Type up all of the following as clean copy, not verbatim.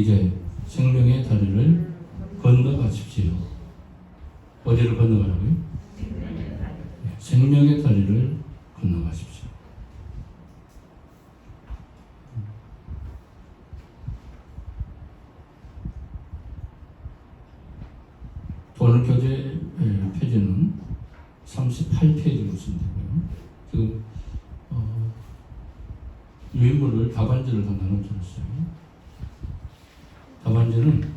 이제 생명의 다리를 건너가십시오. 어디를 건너가라고요? 생명의 다리를 건너가십시오. 오늘 교재 페이지는 38페이지로 보시면 되고요. 지금 유인물을 답안지를 다 나눠드렸어요. 답안지는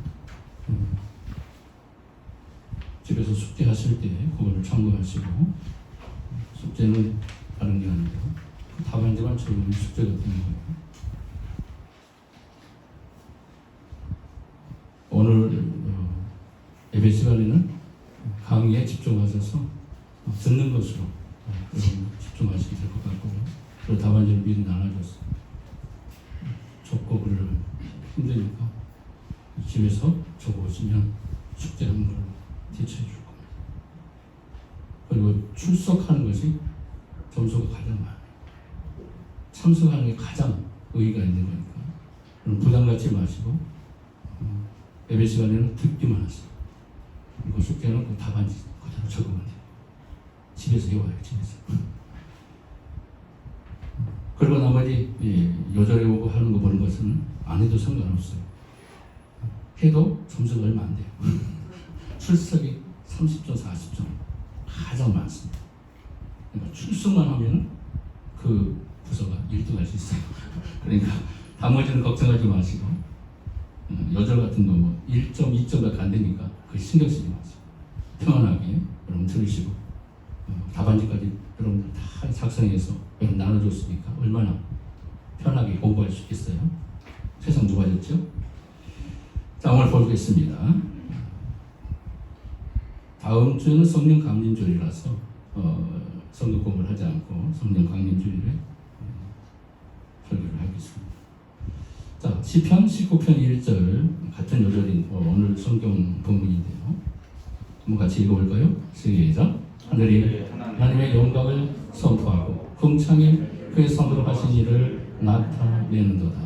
집에서 숙제하실 때 그거를 참고하시고, 숙제는 다른 게 아니고 답안지만 적으면 숙제가 되는 거예요. 오늘 예배 시간에는 강의에 집중하셔서 듣는 것으로 집중하시면 될 것 같고요. 그리고 답안지를 미리 나눠줬어요. 적고 그러면 힘드니까 집에서 적어오시면 숙제하는 걸로 대처해 줄 겁니다. 그리고 출석하는 것이 점수가 가장 많아요. 참석하는 게 가장 의의가 있는 거니까. 그럼 부담 갖지 마시고 예배 시간에는 듣기만 하세요. 그리고 숙제는 그 답안지 그대로 적으면 돼요. 집에서 해와요, 집에서. 그리고 나머지 요절에 오고 하는 거 보는 것은 안 해도 상관없어요. 해도 점수가 얼마 안 돼요. 출석이 30점, 40점 가장 많습니다. 그러니까 출석만 하면 그 부서가 1등 할 수 있어요. 그러니까 나머지는 걱정하지 마시고, 요절 같은 거 뭐 1점, 2점밖에 안 되니까 그 신경 쓰지 마세요. 평안하게 여러분 들으시고, 답안지까지 여러분들 다 작성해서 여러분 나눠줬으니까 얼마나 편하게 공부할 수 있겠어요? 세상 좋아졌죠? 자, 오늘 보겠습니다. 다음 주에는 성령 강림주일이라서 성경 공부를 하지 않고 성령 강림주일에 설교를 하겠습니다. 자, 시편 19편 1절 같은 요절인 오늘 성경 본문인데요. 한번 같이 읽어볼까요? 시작. 하늘이 하나님의 영광을 선포하고 궁창에 그의 손으로 하신 일을 나타내는도다.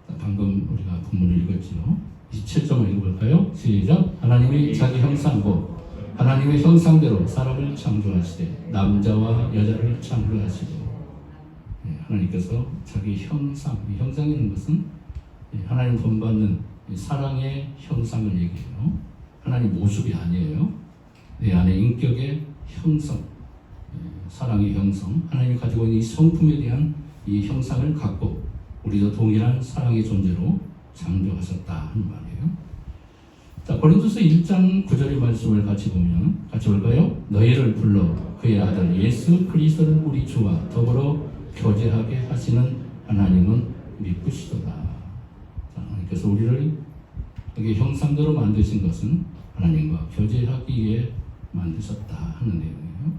자, 방금 우리가 본문을 읽었지요. 27절만 읽어볼까요? 시작. 하나님이 자기 형상고 하나님의 형상대로 사람을 창조하시되 남자와 여자를 창조하시고, 하나님께서 자기 형상, 형상이라는 것은 하나님 본받는 사랑의 형상을 얘기해요. 하나님 모습이 아니에요. 내 안에 인격의 형성, 사랑의 형성, 하나님이 가지고 있는 이 성품에 대한 이 형상을 갖고 우리도 동일한 사랑의 존재로 창조하셨다 하는 말이에요. 자, 고린도서 1장 9절의 말씀을 같이 보면, 같이 볼까요? 너희를 불러 그의 아들 예수 그리스도를 우리 주와 더불어 교제하게 하시는 하나님은 미쁘시도다. 자, 하나님께서 우리를 여기 형상대로 만드신 것은 하나님과 교제하기 위해 만드셨다 하는 내용이에요.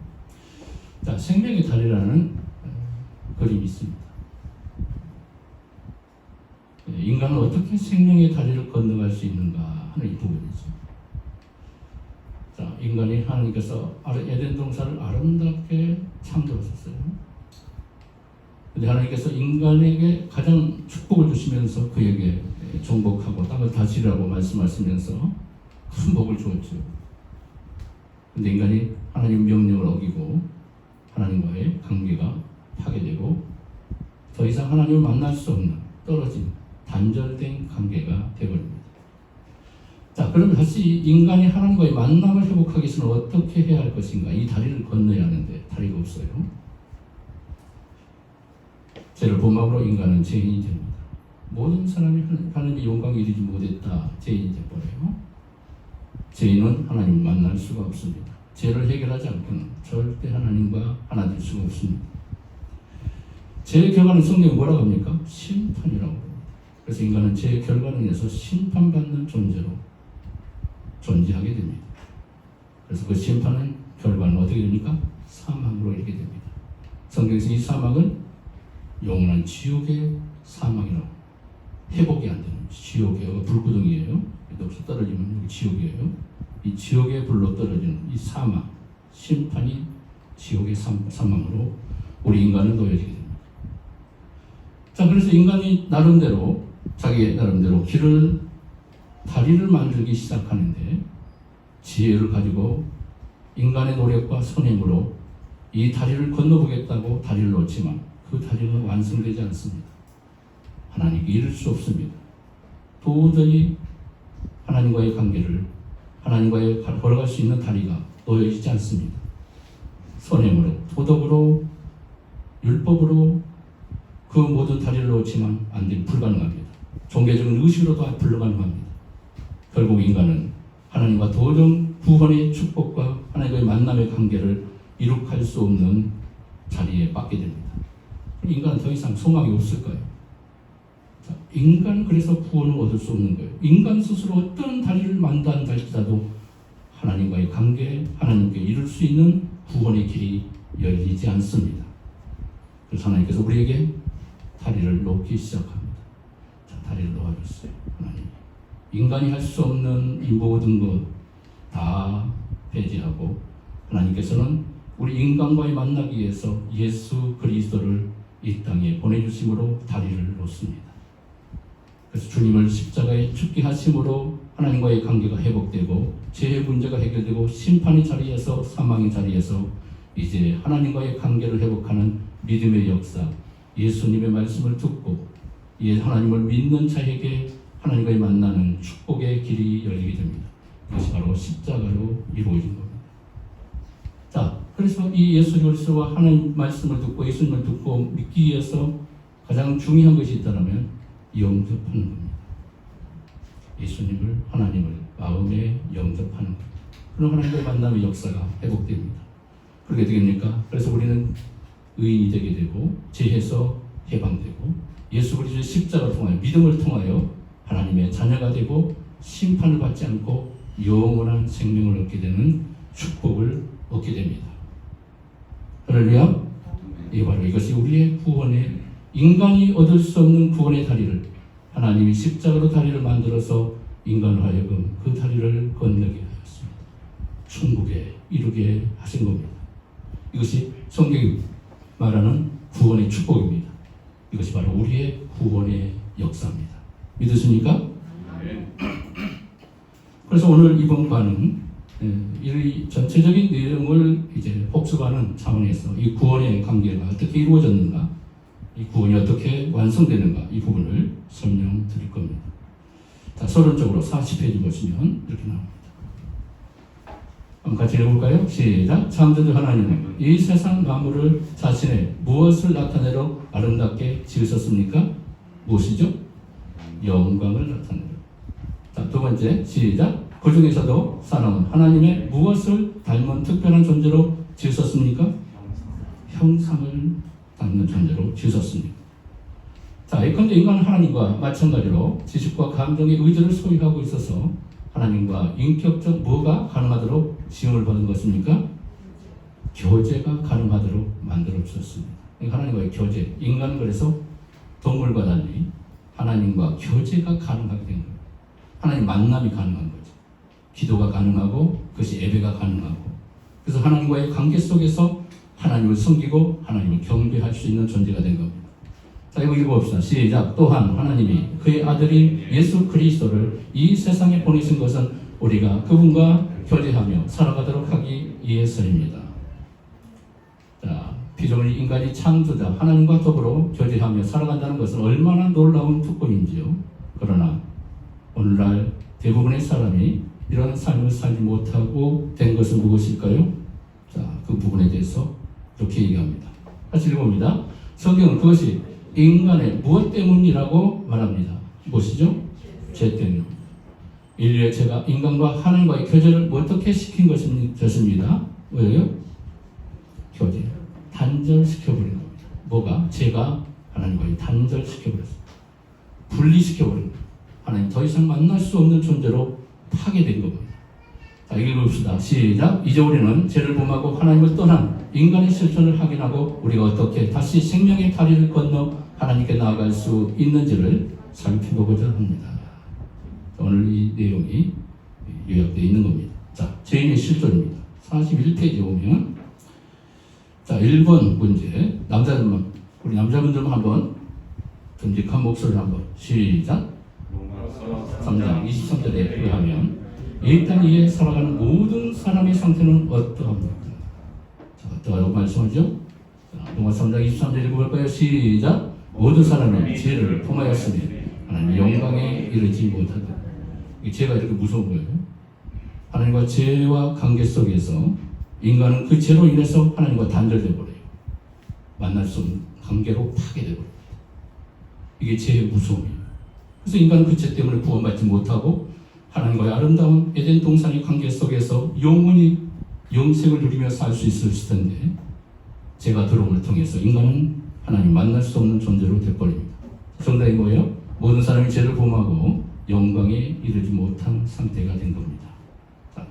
자, 생명의 다리라는 그림이 있습니다. 인간은 어떻게 생명의 다리를 건너갈 수 있는가 하는 이 부분이죠. 자, 인간이 하나님께서 에덴 동산을 아름답게 창조하셨어요. 근데 하나님께서 인간에게 가장 축복을 주시면서 그에게 정복하고 땅을 다스리라고 말씀하시면서 큰 복을 주었죠. 근데 인간이 하나님 명령을 어기고 하나님과의 관계가 파괴되고 더 이상 하나님을 만날 수 없는 떨어진 단절된 관계가 되어버립니다. 자, 그럼 다시 인간이 하나님과의 만남을 회복하기 위해서는 어떻게 해야 할 것인가? 이 다리를 건너야 하는데 다리가 없어요. 죄를 범함으로 인간은 죄인이 됩니다. 모든 사람이 하나님의 영광에 이르지 못했다. 죄인이 되어버려요. 죄인은 하나님을 만날 수가 없습니다. 죄를 해결하지 않고는 절대 하나님과 하나 될 수가 없습니다. 죄의 결과는 성경이 뭐라고 합니까? 심판이라고 합니다. 그래서 인간은 죄의 결과로 인해서 심판받는 존재로 존재하게 됩니다. 그래서 그 심판은 결과는 어떻게 됩니까? 사망으로 이르게 됩니다. 성경에서 이 사망을 영원한 지옥의 사망이라고, 회복이 안 되는 지옥의 불구덩이에요. 여기서 떨어지면 여기 지옥이에요. 이 지옥의 불로 떨어지는 이 사망, 심판이 지옥의 사망으로 우리 인간을 놓여지게 됩니다. 자, 그래서 인간이 나름대로 자기 나름대로 다리를 만들기 시작하는데 지혜를 가지고 인간의 노력과 선행으로 이 다리를 건너보겠다고 다리를 놓지만 그 다리는 완성되지 않습니다. 하나님께 이룰 수 없습니다. 도저히 하나님과의 관계를 하나님과의 걸어갈 수 있는 다리가 놓여지지 않습니다. 선행으로, 도덕으로, 율법으로 그 모든 다리를 놓지만 안 되고 불가능합니다. 종교적인 의식으로도 불가능합니다. 결국 인간은 하나님과 도전 구원의 축복과 하나님과의 만남의 관계를 이룩할 수 없는 자리에 빠게 됩니다. 인간은 더 이상 소망이 없을까요? 자, 인간은 그래서 구원을 얻을 수 없는 거예요. 인간 스스로 어떤 다리를 만든다 할지라도 하나님과의 관계, 하나님께 이룰 수 있는 구원의 길이 열리지 않습니다. 그래서 하나님께서 우리에게 다리를 놓기 시작합니다. 자, 다리를 놓아줬어요. 하나님. 인간이 할 수 없는 이 모든 것 다 폐지하고 하나님께서는 우리 인간과의 만나기 위해서 예수 그리스도를 이 땅에 보내주심으로 다리를 놓습니다. 그래서 주님을 십자가에 죽게 하심으로 하나님과의 관계가 회복되고 죄의 문제가 해결되고 심판의 자리에서 사망의 자리에서 이제 하나님과의 관계를 회복하는 믿음의 역사, 예수님의 말씀을 듣고 하나님을 믿는 자에게 하나님과의 만나는 축복의 길이 열리게 됩니다. 그것이 바로 십자가로 이루어진 겁니다. 자, 그래서 이 예수 그리스도와 하나님 말씀을 듣고 예수님을 듣고 믿기 위해서 가장 중요한 것이 있다면 영접하는 겁니다. 예수님을, 하나님을 마음에 영접하는 겁니다. 그럼 하나님과의 만남의 역사가 회복됩니다. 그렇게 되겠습니까? 그래서 우리는 의인이 되게 되고 죄에서 해방되고 예수 그리스도의 십자가를 통하여 믿음을 통하여 하나님의 자녀가 되고 심판을 받지 않고 영원한 생명을 얻게 되는 축복을 얻게 됩니다. 할렐루야. 바로 이것이 우리의 구원의 인간이 얻을 수 없는 구원의 다리를 하나님이 십자가로 다리를 만들어서 인간을 하여금 그 다리를 건너게 하였습니다. 천국에 이르게 하신 겁니다. 이것이 성경이 말하는 구원의 축복입니다. 이것이 바로 우리의 구원의 역사입니다. 믿으십니까? 그래서 오늘 이번 과는 이 전체적인 내용을 이제 복습하는 차원에서 이 구원의 관계가 어떻게 이루어졌는가, 이 구원이 어떻게 완성되는가 이 부분을 설명드릴 겁니다. 자, 서론적으로 40페이지 보시면 이렇게 나옵니다. 한번 같이 읽어볼까요? 시작. 창조주 하나님은 이 세상 만물을 자신의 무엇을 나타내러 아름답게 지으셨습니까? 무엇이죠? 영광을 나타내러. 자, 두 번째, 시작. 그 중에서도 사람은 하나님의 무엇을 닮은 특별한 존재로 지으셨습니까? 형상을 닮는 존재로 지으셨습니다. 자, 예컨대 인간은 하나님과 마찬가지로 지식과 감정의 의지를 소유하고 있어서 하나님과 인격적 뭐가 가능하도록 지음을 받은 것입니까? 교제가 가능하도록 만들어 주셨습니다. 하나님과의 교제, 인간은 그래서 동물과 달리 하나님과 교제가 가능하게 된 거예요. 하나님 만남이 가능한 거죠. 기도가 가능하고 그것이 예배가 가능하고 그래서 하나님과의 관계 속에서 하나님을 섬기고 하나님을 경배할 수 있는 존재가 된 겁니다. 자, 이거 읽어봅시다. 시작. 또한 하나님이 그의 아들인 예수 그리스도를 이 세상에 보내신 것은 우리가 그분과 교제하며 살아가도록 하기 위해서입니다. 자, 피조물 인간이 창조자 하나님과 더불어 교제하며 살아간다는 것은 얼마나 놀라운 특권인지요. 그러나 오늘날 대부분의 사람이 이런 삶을 살지 못하고 된 것은 무엇일까요? 자, 그 부분에 대해서 이렇게 얘기합니다. 다시 읽어봅니다. 성경은 그것이 인간의 무엇 때문이라고 말합니다. 무엇이죠? 죄 때문입니다. 인류의 죄가 인간과 하나님과의 교제를 어떻게 시킨 것입니다. 왜요? 교제. 단절시켜버린 겁니다. 뭐가? 죄가 하나님과의 단절시켜버렸습니다. 분리시켜버린 겁니다. 하나님 더 이상 만날 수 없는 존재로 파괴된 겁니다. 자, 읽어봅시다. 시작. 이제 우리는 죄를 범하고 하나님을 떠난 인간의 실존을 확인하고 우리가 어떻게 다시 생명의 다리를 건너 하나님께 나아갈 수 있는지를 살펴보고자 합니다. 오늘 이 내용이 요약되어 있는 겁니다. 자, 죄인의 실존입니다. 41페이지에 오면 자, 1번 문제 우리 남자분들만 한번 듬직한 목소리를 한번 시작. 3장 23절에 의하면 이 땅 위에 살아가는 모든 사람의 상태는 어떠합니까? 자, 어떠하다고 말씀하죠? 로마 3장 23절 읽어볼까요? 시작. 모든 사람이 죄를 범하였으니 하나님 영광에 이르지 못하다. 이 죄가 이렇게 무서운 거예요. 하나님과 죄와 관계 속에서 인간은 그 죄로 인해서 하나님과 단절돼 버려요. 만날 수 없는 관계로 파괴돼 버려요. 이게 죄의 무서움이에요. 그래서 인간은 그 죄 때문에 구원받지 못하고 하나님과의 아름다운 에덴 동산의 관계 속에서 영원히 영생을 누리며 살 수 있을 텐데 죄가 들어옴을 통해서 인간은 하나님 만날 수 없는 존재로 되어버립니다. 정답이 뭐예요? 모든 사람이 죄를 범하고 영광에 이르지 못한 상태가 된 겁니다. 자,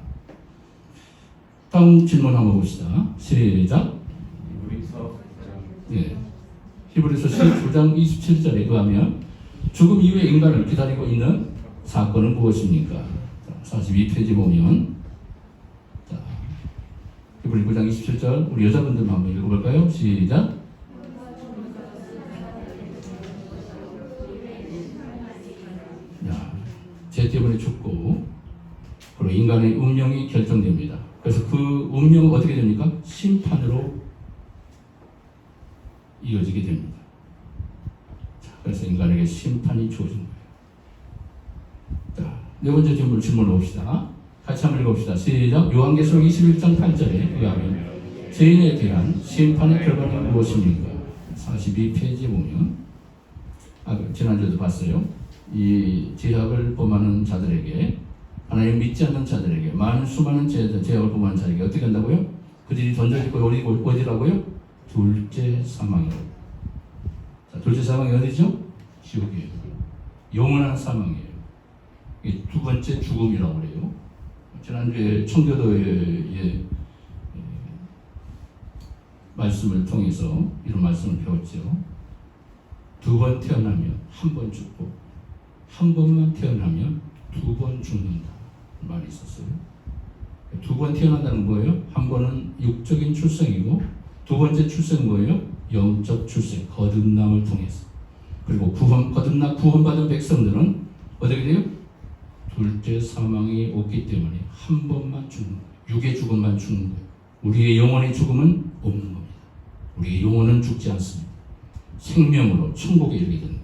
다음 질문 한번 봅시다. 시작. 네. 히브리서 19장 27절에 의하면 죽음 이후에 인간을 기다리고 있는 사건은 무엇입니까? 42페이지 보면 히브리 9장 27절 우리 여자분들만 한번 읽어볼까요? 시작. 죄 때문에 죽고 그리고 인간의 운명이 결정됩니다. 그래서 그 운명은 어떻게 됩니까? 심판으로 이어지게 됩니다. 자, 그래서 인간에게 심판이 주어진 거예요. 자, 네 번째 질문을 봅시다. 같이 한번 읽어봅시다. 시작. 요한계시록 21장 8절에 의하면 죄인에 대한 심판의 결과는 무엇입니까? 42페이지에 보면 지난주에도 봤어요. 이 죄악을 범하는 자들에게 하나님 믿지 않는 자들에게 많은 수많은 죄악을 범하는 자들에게 어떻게 한다고요? 그들이 던져질 거예요. 어디라고요? 둘째 사망이라고. 자, 둘째 사망이 어디죠? 지옥이에요. 영원한 사망이에요. 이게 두 번째 죽음이라고 그래요. 지난주에 청교도의 말씀을 통해서 이런 말씀을 배웠죠. 두 번 태어나면 한 번 죽고 한 번만 태어나면 두 번 죽는다 말이 있었어요. 두 번 태어난다는 거예요. 한 번은 육적인 출생이고 두 번째 출생은 뭐예요? 영적 출생, 거듭남을 통해서. 그리고 거듭나 구원받은 백성들은 어떻게 돼요? 둘째 사망이 없기 때문에 한 번만 죽는 거예요. 육의 죽음만 죽는 거예요. 우리의 영혼의 죽음은 없는 겁니다. 우리의 영혼은 죽지 않습니다. 생명으로 천국에 이르게 되는 거예요.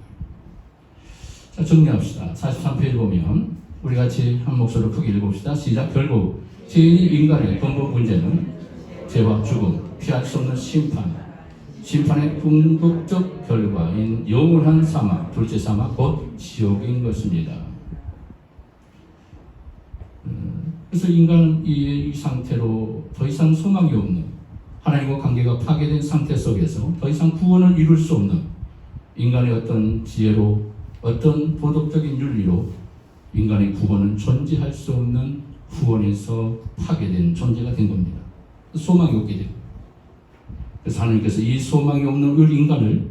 자, 정리합시다. 43페이지 보면 우리 같이 한 목소리로 크게 읽어봅시다. 시작. 결국 죄인이 인간의 근본 문제는 죄와 죽음, 피할 수 없는 심판의 궁극적 결과인 영원한 사망, 둘째 사망, 곧 지옥인 것입니다. 그래서 인간은 이 상태로 더 이상 소망이 없는 하나님과 관계가 파괴된 상태 속에서 더 이상 구원을 이룰 수 없는 인간의 어떤 지혜로 어떤 도덕적인 윤리로 인간의 구원은 존재할 수 없는 후원에서 파괴된 존재가 된 겁니다. 소망이 없게 되고 그래서 하나님께서 이 소망이 없는 우리 인간을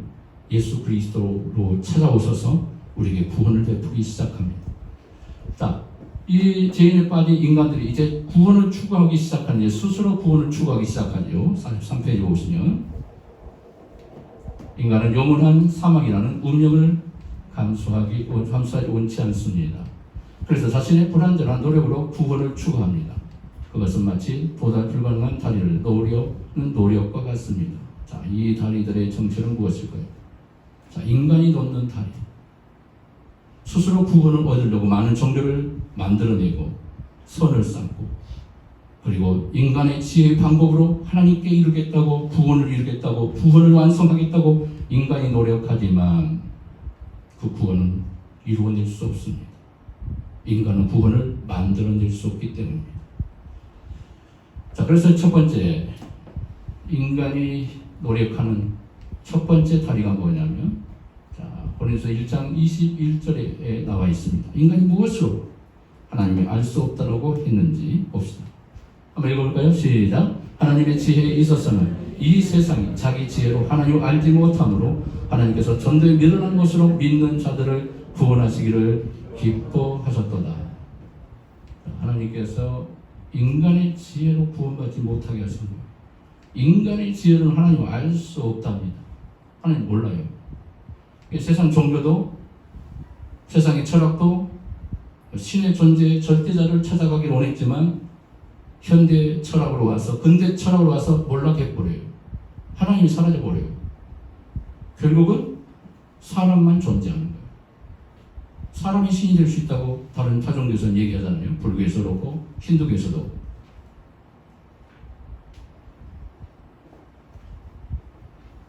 예수 그리스도로 찾아오셔서 우리에게 구원을 베푸기 시작합니다. 자, 이 죄인에 빠진 인간들이 이제 구원을 추구하기 시작하는 스스로 구원을 추구하기 시작하죠. 43페이지 보시면 인간은 영원한 사망이라는 운명을 감수하기 원치 않습니다. 그래서 자신의 불완전한 노력으로 구원을 추구합니다. 그것은 마치 도달 불가능한 다리를 놓으려는 노력과 같습니다. 자, 이 다리들의 정체는 무엇일까요? 자, 인간이 놓는 다리. 스스로 구원을 얻으려고 많은 종교를 만들어내고 선을 쌓고 그리고 인간의 지혜의 방법으로 하나님께 이르겠다고 구원을 이루겠다고 구원을 완성하겠다고 인간이 노력하지만 그 구원은 이루어낼 수 없습니다. 인간은 구원을 만들어낼 수 없기 때문입니다. 자, 그래서 첫 번째 인간이 노력하는 첫 번째 다리가 뭐냐면 고린도서 1장 21절에 나와 있습니다. 인간이 무엇으로 하나님이 알 수 없다라고 했는지 봅시다. 한번 읽어볼까요? 시작. 하나님의 지혜에 있어서는 이 세상이 자기 지혜로 하나님을 알지 못함으로 하나님께서 전도에 미련한 것으로 믿는 자들을 구원하시기를 기뻐하셨도다. 하나님께서 인간의 지혜로 구원받지 못하게 하신 거예요. 인간의 지혜로는 하나님을 알 수 없답니다. 하나님 몰라요. 세상 종교도 세상의 철학도 신의 존재의 절대자를 찾아가길 원했지만 현대 철학으로 와서 근대 철학으로 와서 몰락해버려요. 하나님이 사라져버려요. 결국은 사람만 존재하는 거예요. 사람이 신이 될 수 있다고 다른 타종교에서는 얘기하잖아요. 불교에서도 그렇고 힌두교에서도.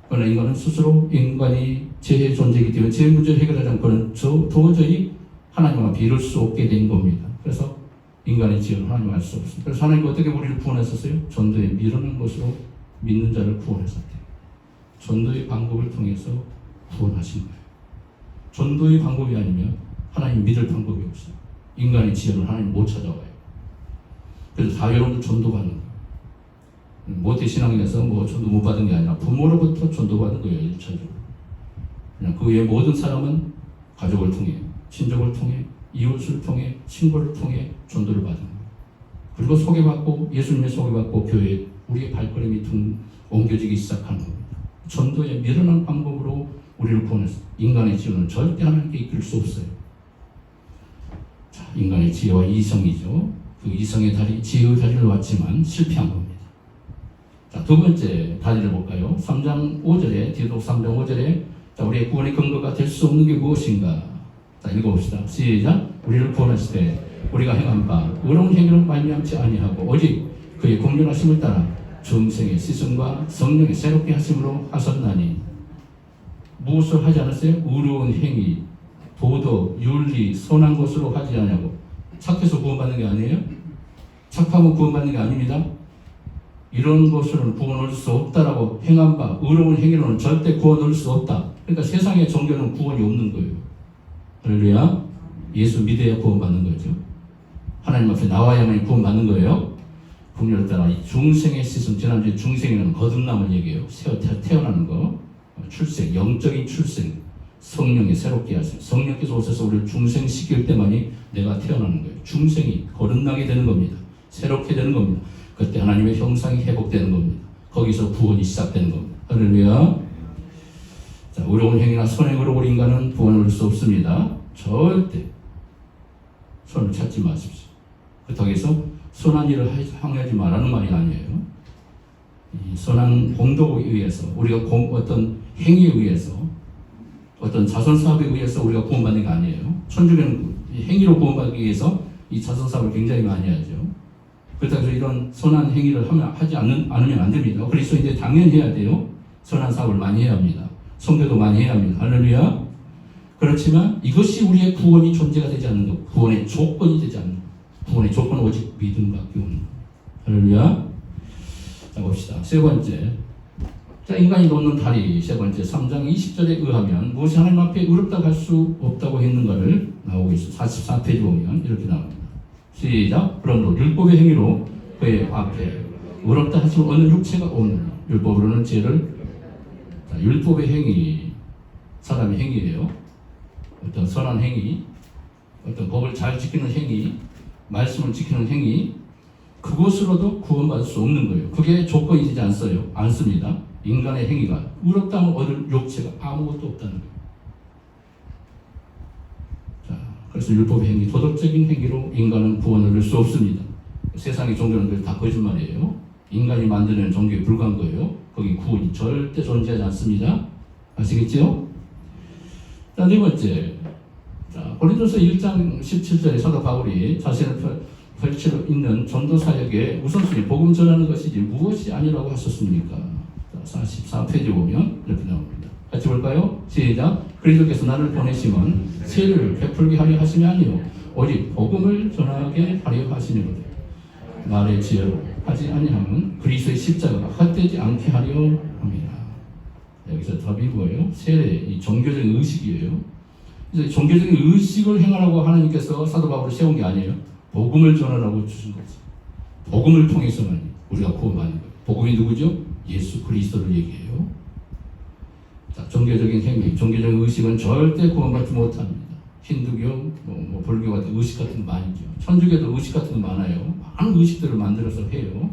그러나 인간은 스스로 인간이 제 존재이기 때문에 제 문제를 해결하지 않고는 도저히 하나님 앞에 이룰 수 없게 된 겁니다. 그래서 인간의 지혜는 하나님 알 수 없습니다. 그래서 하나님은 어떻게 우리를 구원하셨어요? 전도에 미루는 것으로 믿는 자를 구원하셨대요. 전도의 방법을 통해서 구원하신 거예요. 전도의 방법이 아니면 하나님 믿을 방법이 없어요. 인간의 지혜는 하나님 못 찾아와요. 그래서 다 여러분들 전도받는 거예요. 모태신앙에서 뭐 전도 못 받은 게 아니라 부모로부터 전도받은 거예요. 1차적으로. 그냥 그 외에 모든 사람은 가족을 통해, 친족을 통해, 이웃을 통해, 친구를 통해 전도를 받은 거예요. 그리고 소개받고 예수님의 소개받고 교회에 우리의 발걸음이 옮겨지기 시작하는 겁니다. 전도의 미련한 방법으로 우리를 구원했어요. 인간의 지혜는 절대 하나님께 이끌 수 없어요. 자, 인간의 지혜와 이성이죠. 그 이성의 다리, 지혜의 다리를 놓았지만 실패한 겁니다. 자, 두 번째 다리를 볼까요? 3장 5절에, 디도록 3장 5절에 자, 우리의 구원의 근거가 될 수 없는 게 무엇인가? 자, 읽어봅시다. 시작. 우리를 구원하실 때 우리가 행한 바 의로운 행위로 말미암지 아니하고 오직 그의 공존하심을 따라 중생의 시선과 성령의 새롭게 하심으로 하셨나니. 무엇을 하지 않았어요? 의로운 행위, 도덕, 윤리, 선한 것으로 하지 않냐고. 착해서 구원받는 게 아니에요? 착하면 구원받는 게 아닙니다. 이런 것으로는 구원 얻을 수 없다라고 행한 바 의로운 행위로는 절대 구원 얻을 수 없다. 그러니까 세상의 종교는 구원이 없는 거예요. 할렐루야. 예수 믿어야 구원받는 거죠. 하나님 앞에 나와야만 구원받는 거예요. 국률에 따라 이 중생의 시선, 지난주에 중생이라는 거듭남을 얘기해요. 태어나는 거, 출생, 영적인 출생, 성령이 새롭게 하세요. 성령께서 오셔서 우리를 중생시킬 때만이 내가 태어나는 거예요. 중생이 거듭나게 되는 겁니다. 새롭게 되는 겁니다. 그때 하나님의 형상이 회복되는 겁니다. 거기서 구원이 시작되는 겁니다. 할렐루야. 자, 의로운 행위나 선행으로 우리 인간은 구원을 얻을 수 없습니다. 절대 선을 찾지 마십시오. 그렇다고 해서 선한 일을 항하지 말라는 말이 아니에요. 이 선한 공덕에 의해서 우리가 어떤 행위에 의해서 어떤 자선사업에 의해서 우리가 구원받는 게 아니에요. 천주교는 행위로 구원받기 위해서 이 자선사업을 굉장히 많이 하죠. 그렇다고 해서 이런 선한 행위를 하지 않으면 안 됩니다. 그래서 이제 당연히 해야 돼요. 선한 사업을 많이 해야 합니다. 선교도 많이 해야 합니다. 할렐루야. 그렇지만 이것이 우리의 구원이 존재가 되지 않는 것, 구원의 조건이 되지 않는 것. 구원의 조건은 오직 믿음밖에 없는 것. 할렐루야. 자, 봅시다. 세 번째. 자, 인간이 놓는 다리. 세 번째. 3장 20절에 의하면 무엇이 하나님 앞에 의롭다고 할 수 없다고 했는가를 나오고 있어. 44페이지 보면 이렇게 나옵니다. 시작. 그러므로 율법의 행위로 그의 앞에 의롭다 하심을 얻는 육체가 없느니. 율법으로는 죄를. 자, 율법의 행위, 사람의 행위예요. 어떤 선한 행위, 어떤 법을 잘 지키는 행위, 말씀을 지키는 행위, 그것으로도 구원받을 수 없는 거예요. 그게 조건이 되지 않습니다. 인간의 행위가 의롭다함을 얻을 육체가 아무것도 없다는 거예요. 자, 그래서 율법의 행위, 도덕적인 행위로 인간은 구원을 얻을 수 없습니다. 세상의 종교는 다 거짓말이에요. 인간이 만드는 종교에 불과한 거예요. 거기 구원이 절대 존재하지 않습니다. 아시겠죠? 자, 네 번째. 자, 고린도서 1장 17절에 사도 바울이 자신을 펼치고 있는 전도 사역의 우선순위, 복음 전하는 것이지 무엇이 아니라고 하셨습니까? 자, 44페이지 보면 이렇게 나옵니다. 같이 볼까요? 시작. 그리스도께서 나를 보내심은 세를 베풀게 하려 하심이 아니요 오직 복음을 전하게 하려 하시니로다. 말의 지혜로 하지 아니함은 그리스도의 십자가가 헛되지 않게 하려 합니다. 여기서 답이 뭐예요? 세례, 이 종교적인 의식이에요. 그래서 종교적인 의식을 행하라고 하나님께서 사도 바울을 세운 게 아니에요. 복음을 전하라고 주신 거지. 복음을 통해서만 우리가 구원받는 거예요. 복음이 누구죠? 예수 그리스도를 얘기해요. 자, 종교적인 행위, 종교적인 의식은 절대 구원받지 못합니다. 힌두교, 불교 같은 의식 같은 거 많이죠. 천주교도 의식 같은 거 많아요. 많은 의식들을 만들어서 해요.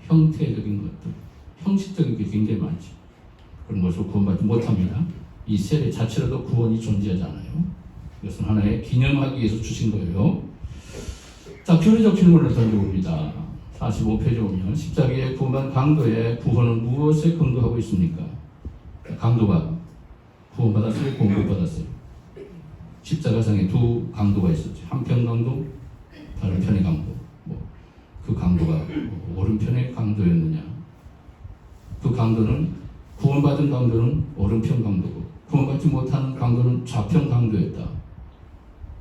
형태적인 것들, 형식적인 게 굉장히 많죠. 그런 것으로 구원받지 못합니다. 이 세례 자체로도 구원이 존재하지 않아요. 이것은 하나의 기념하기 위해서 주신 거예요. 자, 교리적 질문을 던져봅니다. 45페이지 보면 십자가의 구원받은 강도의 구원은 무엇에 근거하고 있습니까? 강도가 구원받았어요? 구원 못 받았어요? 십자가상에 두 강도가 있었죠. 한편 강도, 다른 편의 강도. 그 강도가 오른편의 강도였느냐? 그 강도는 구원받은 강도는 오른편 강도고 구원받지 못하는 강도는 좌편 강도였다.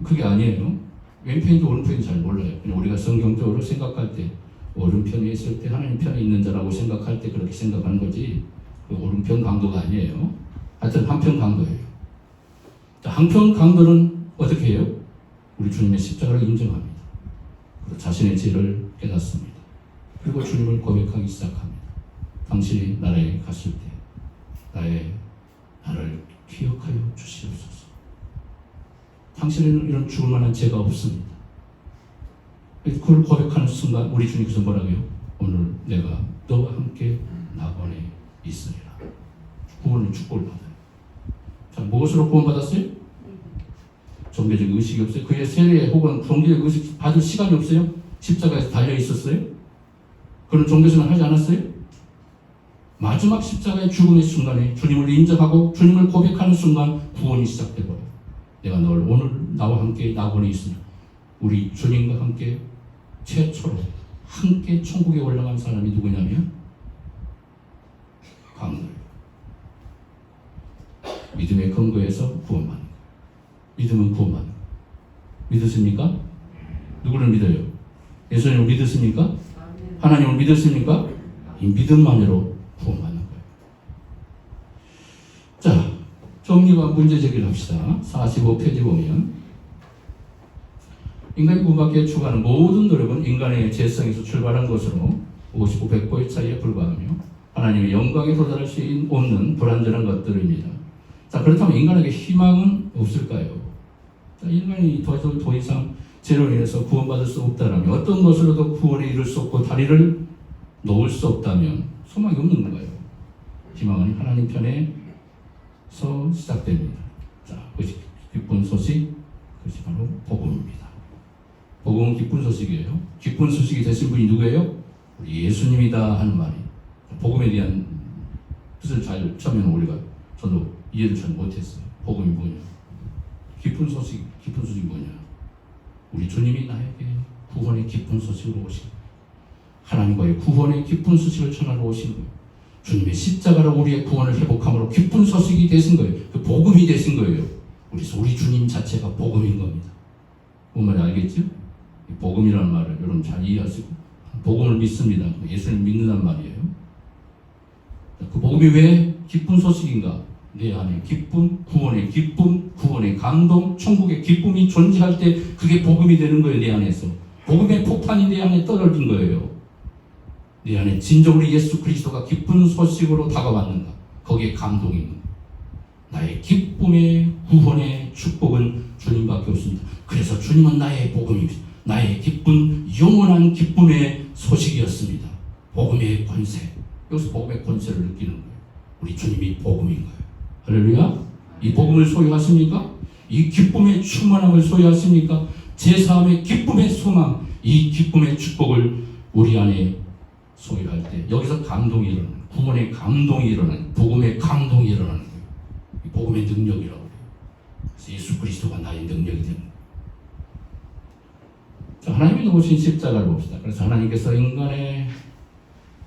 그게 아니에요. 왼편인지 오른편인지 잘 몰라요. 그냥 우리가 성경적으로 생각할 때 오른편에 있을 때 하나님 편에 있는 자라고 생각할 때 그렇게 생각하는 거지 그 오른편 강도가 아니에요. 하여튼 한편 강도예요. 한편 강도는 어떻게 해요? 우리 주님의 십자가를 인정합니다. 그리고 자신의 죄를 깨닫습니다. 그리고 주님을 고백하기 시작합니다. 당신이 나라에 갔을 때 나를 기억하여 주시옵소서. 당신에는 이런 죽을 만한 죄가 없습니다. 그걸 고백하는 순간 우리 주님께서 뭐라고요? 오늘 내가 너와 함께 낙원에 있으리라. 구원의 축복을 받아요. 자, 무엇으로 구원받았어요? 종교적 의식이 없어요. 그의 세례 혹은 종교적 의식 받을 시간이 없어요. 십자가에서 달려 있었어요. 그런 종교생활 하지 않았어요? 마지막 십자가의 죽음의 순간에 주님을 인정하고 주님을 고백하는 순간 구원이 시작되고요. 내가 널 오늘 나와 함께 낙원에 있으니 우리 주님과 함께 최초로 함께 천국에 올라간 사람이 누구냐면 강도예요. 믿음의 근거에서 구원받는 거예요. 믿음은 구원받는 거예요. 믿으십니까? 누구를 믿어요? 예수님을 믿으십니까? 하나님을 믿으십니까? 이 믿음만으로 구원받는 거예요. 자, 정리와 문제 제기를 합시다. 45페이지 보면 인간이 구원받기에 추구하는 모든 노력은 인간의 죄성에서 출발한 것으로 50, 100%의 차이에 불과하며 하나님의 영광에 도달할 수 없는 불완전한 것들입니다. 자, 그렇다면 인간에게 희망은 없을까요? 자, 인간이 더 이상 죄로 인해서 구원받을 수 없다면 어떤 것으로도 구원에 이를 수 없고 다리를 놓을 수 없다면 소망이 없는 거예요. 희망은 하나님 편에서 시작됩니다. 자, 그것이 기쁜 소식, 그것이 바로 복음입니다. 복음은 기쁜 소식이에요. 기쁜 소식이 되신 분이 누구예요? 우리 예수님이다 하는 말이. 복음에 대한 뜻을 잘 처음에는 우리가 저도 이해를 잘 못했어요. 복음이 뭐냐? 기쁜 소식이 뭐냐? 우리 주님이 나에게 구원의 기쁜 소식으로 오신 거예요. 하나님과의 구원의 기쁜 소식을 전하러 오신 거예요. 주님의 십자가로 우리의 구원을 회복함으로 기쁜 소식이 되신 거예요. 그 복음이 되신 거예요. 우리 주님 자체가 복음인 겁니다. 뭔 말인지 알겠죠? 복음이라는 말을 여러분 잘 이해하시고 복음을 믿습니다. 예수님을 믿는단 말이에요. 그 복음이 왜 기쁜 소식인가? 내 안에 기쁨, 구원의 기쁨, 구원의 감동, 천국의 기쁨이 존재할 때 그게 복음이 되는 거예요. 내 안에서. 복음의 폭탄이 내 안에 떨어진 거예요. 내 안에 진정으로 예수 그리스도가 기쁜 소식으로 다가왔는가? 거기에 감동이 있는 거예요. 나의 기쁨의 구원의 축복은 주님밖에 없습니다. 그래서 주님은 나의 복음입니다. 나의 기쁜 영원한 기쁨의 소식이었습니다. 복음의 권세. 여기서 복음의 권세를 느끼는 거예요. 우리 주님이 복음인 거예요. 할렐루야. 이 복음을 소유하십니까? 이 기쁨의 충만함을 소유하십니까? 제사함의 기쁨의 소망, 이 기쁨의 축복을 우리 안에 소유할 때 여기서 감동이 일어나는 거예요. 구원의 감동이 일어나는 거예요. 복음의 감동이 일어나는 거예요. 이 복음의 능력이라고 해요. 그래서 예수 그리스도가 나의 능력이 되는 거예요. 자, 하나님이 놓으신 십자가를 봅시다. 그래서 하나님께서 인간의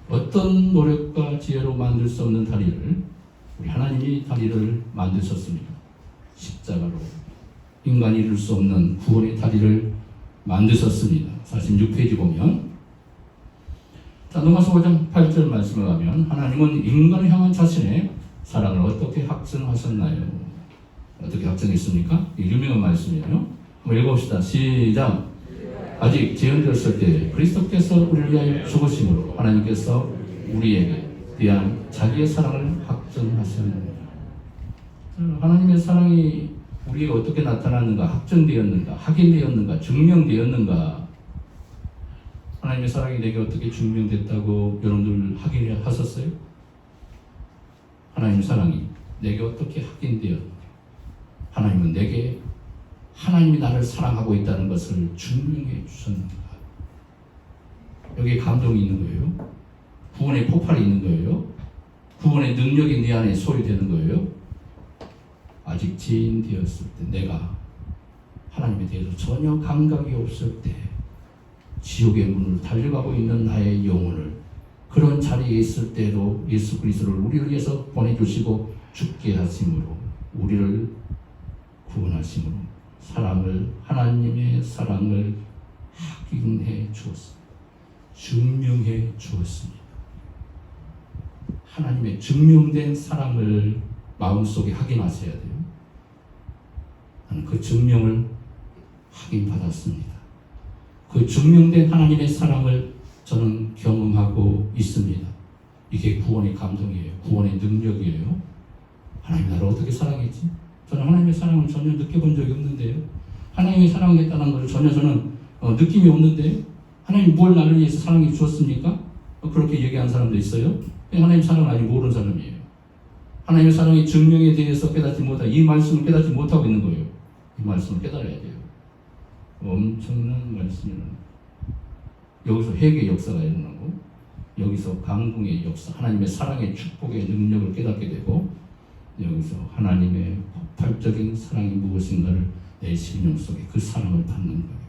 어떤 노력과 지혜로 만들 수 없는 다리를 우리 하나님이 다리를 만드셨습니다. 십자가로 인간이 이룰 수 없는 구원의 다리를 만드셨습니다. 46페이지 보면 자, 로마서 5장 8절 말씀을 가면 하나님은 인간을 향한 자신의 사랑을 어떻게 확증하셨나요? 어떻게 확증했습니까? 유명한 말씀이에요. 한번 읽어봅시다. 시작. 아직 재현되었을 때 그리스도께서 우리를 위하여 죽으심으로 하나님께서 우리에게 대한 자기의 사랑을 확증하셨느니라. 하나님의 사랑이 우리에게 어떻게 나타났는가? 확증되었는가? 확인되었는가? 증명되었는가? 하나님의 사랑이 내게 어떻게 증명됐다고 여러분들 확인하셨어요? 하나님의 사랑이 내게 어떻게 확인되었는가? 하나님은 내게 하나님이 나를 사랑하고 있다는 것을 증명해 주셨는가? 여기에 감동이 있는 거예요. 구원의 폭발이 있는 거예요. 구원의 능력이 내 안에 소유되는 거예요. 아직 죄인 되었을 때, 내가 하나님에 대해서 전혀 감각이 없을 때, 지옥의 문을 달려가고 있는 나의 영혼을 그런 자리에 있을 때도 예수 그리스도를 우리를 위해서 보내주시고 죽게 하심으로, 우리를 구원하심으로 하나님의 사랑을 확인해 주었습니다. 증명해 주었습니다. 하나님의 증명된 사랑을 마음속에 확인하셔야 돼요. 나는 그 증명을 확인받았습니다. 그 증명된 하나님의 사랑을 저는 경험하고 있습니다. 이게 구원의 감동이에요. 구원의 능력이에요. 하나님 나를 어떻게 사랑했지? 저는 하나님의 사랑을 전혀 느껴본 적이 없는데요. 하나님이 사랑했다는 것을 전혀 저는 느낌이 없는데, 하나님 뭘 나를 위해서 사랑해 주었습니까? 그렇게 얘기하는 사람도 있어요. 하나님 사랑을 아직 모르는 사람이에요. 하나님의 사랑의 증명에 대해서 깨닫지 못하고, 이 말씀을 깨닫지 못하고 있는 거예요. 이 말씀을 깨달아야 돼요. 엄청난 말씀이라는, 여기서 회개의 역사가 일어나고, 여기서 강동의 역사, 하나님의 사랑의 축복의 능력을 깨닫게 되고, 여기서 하나님의 폭발적인 사랑이 무엇인가를 내 심령 속에 그 사랑을 받는 거예요.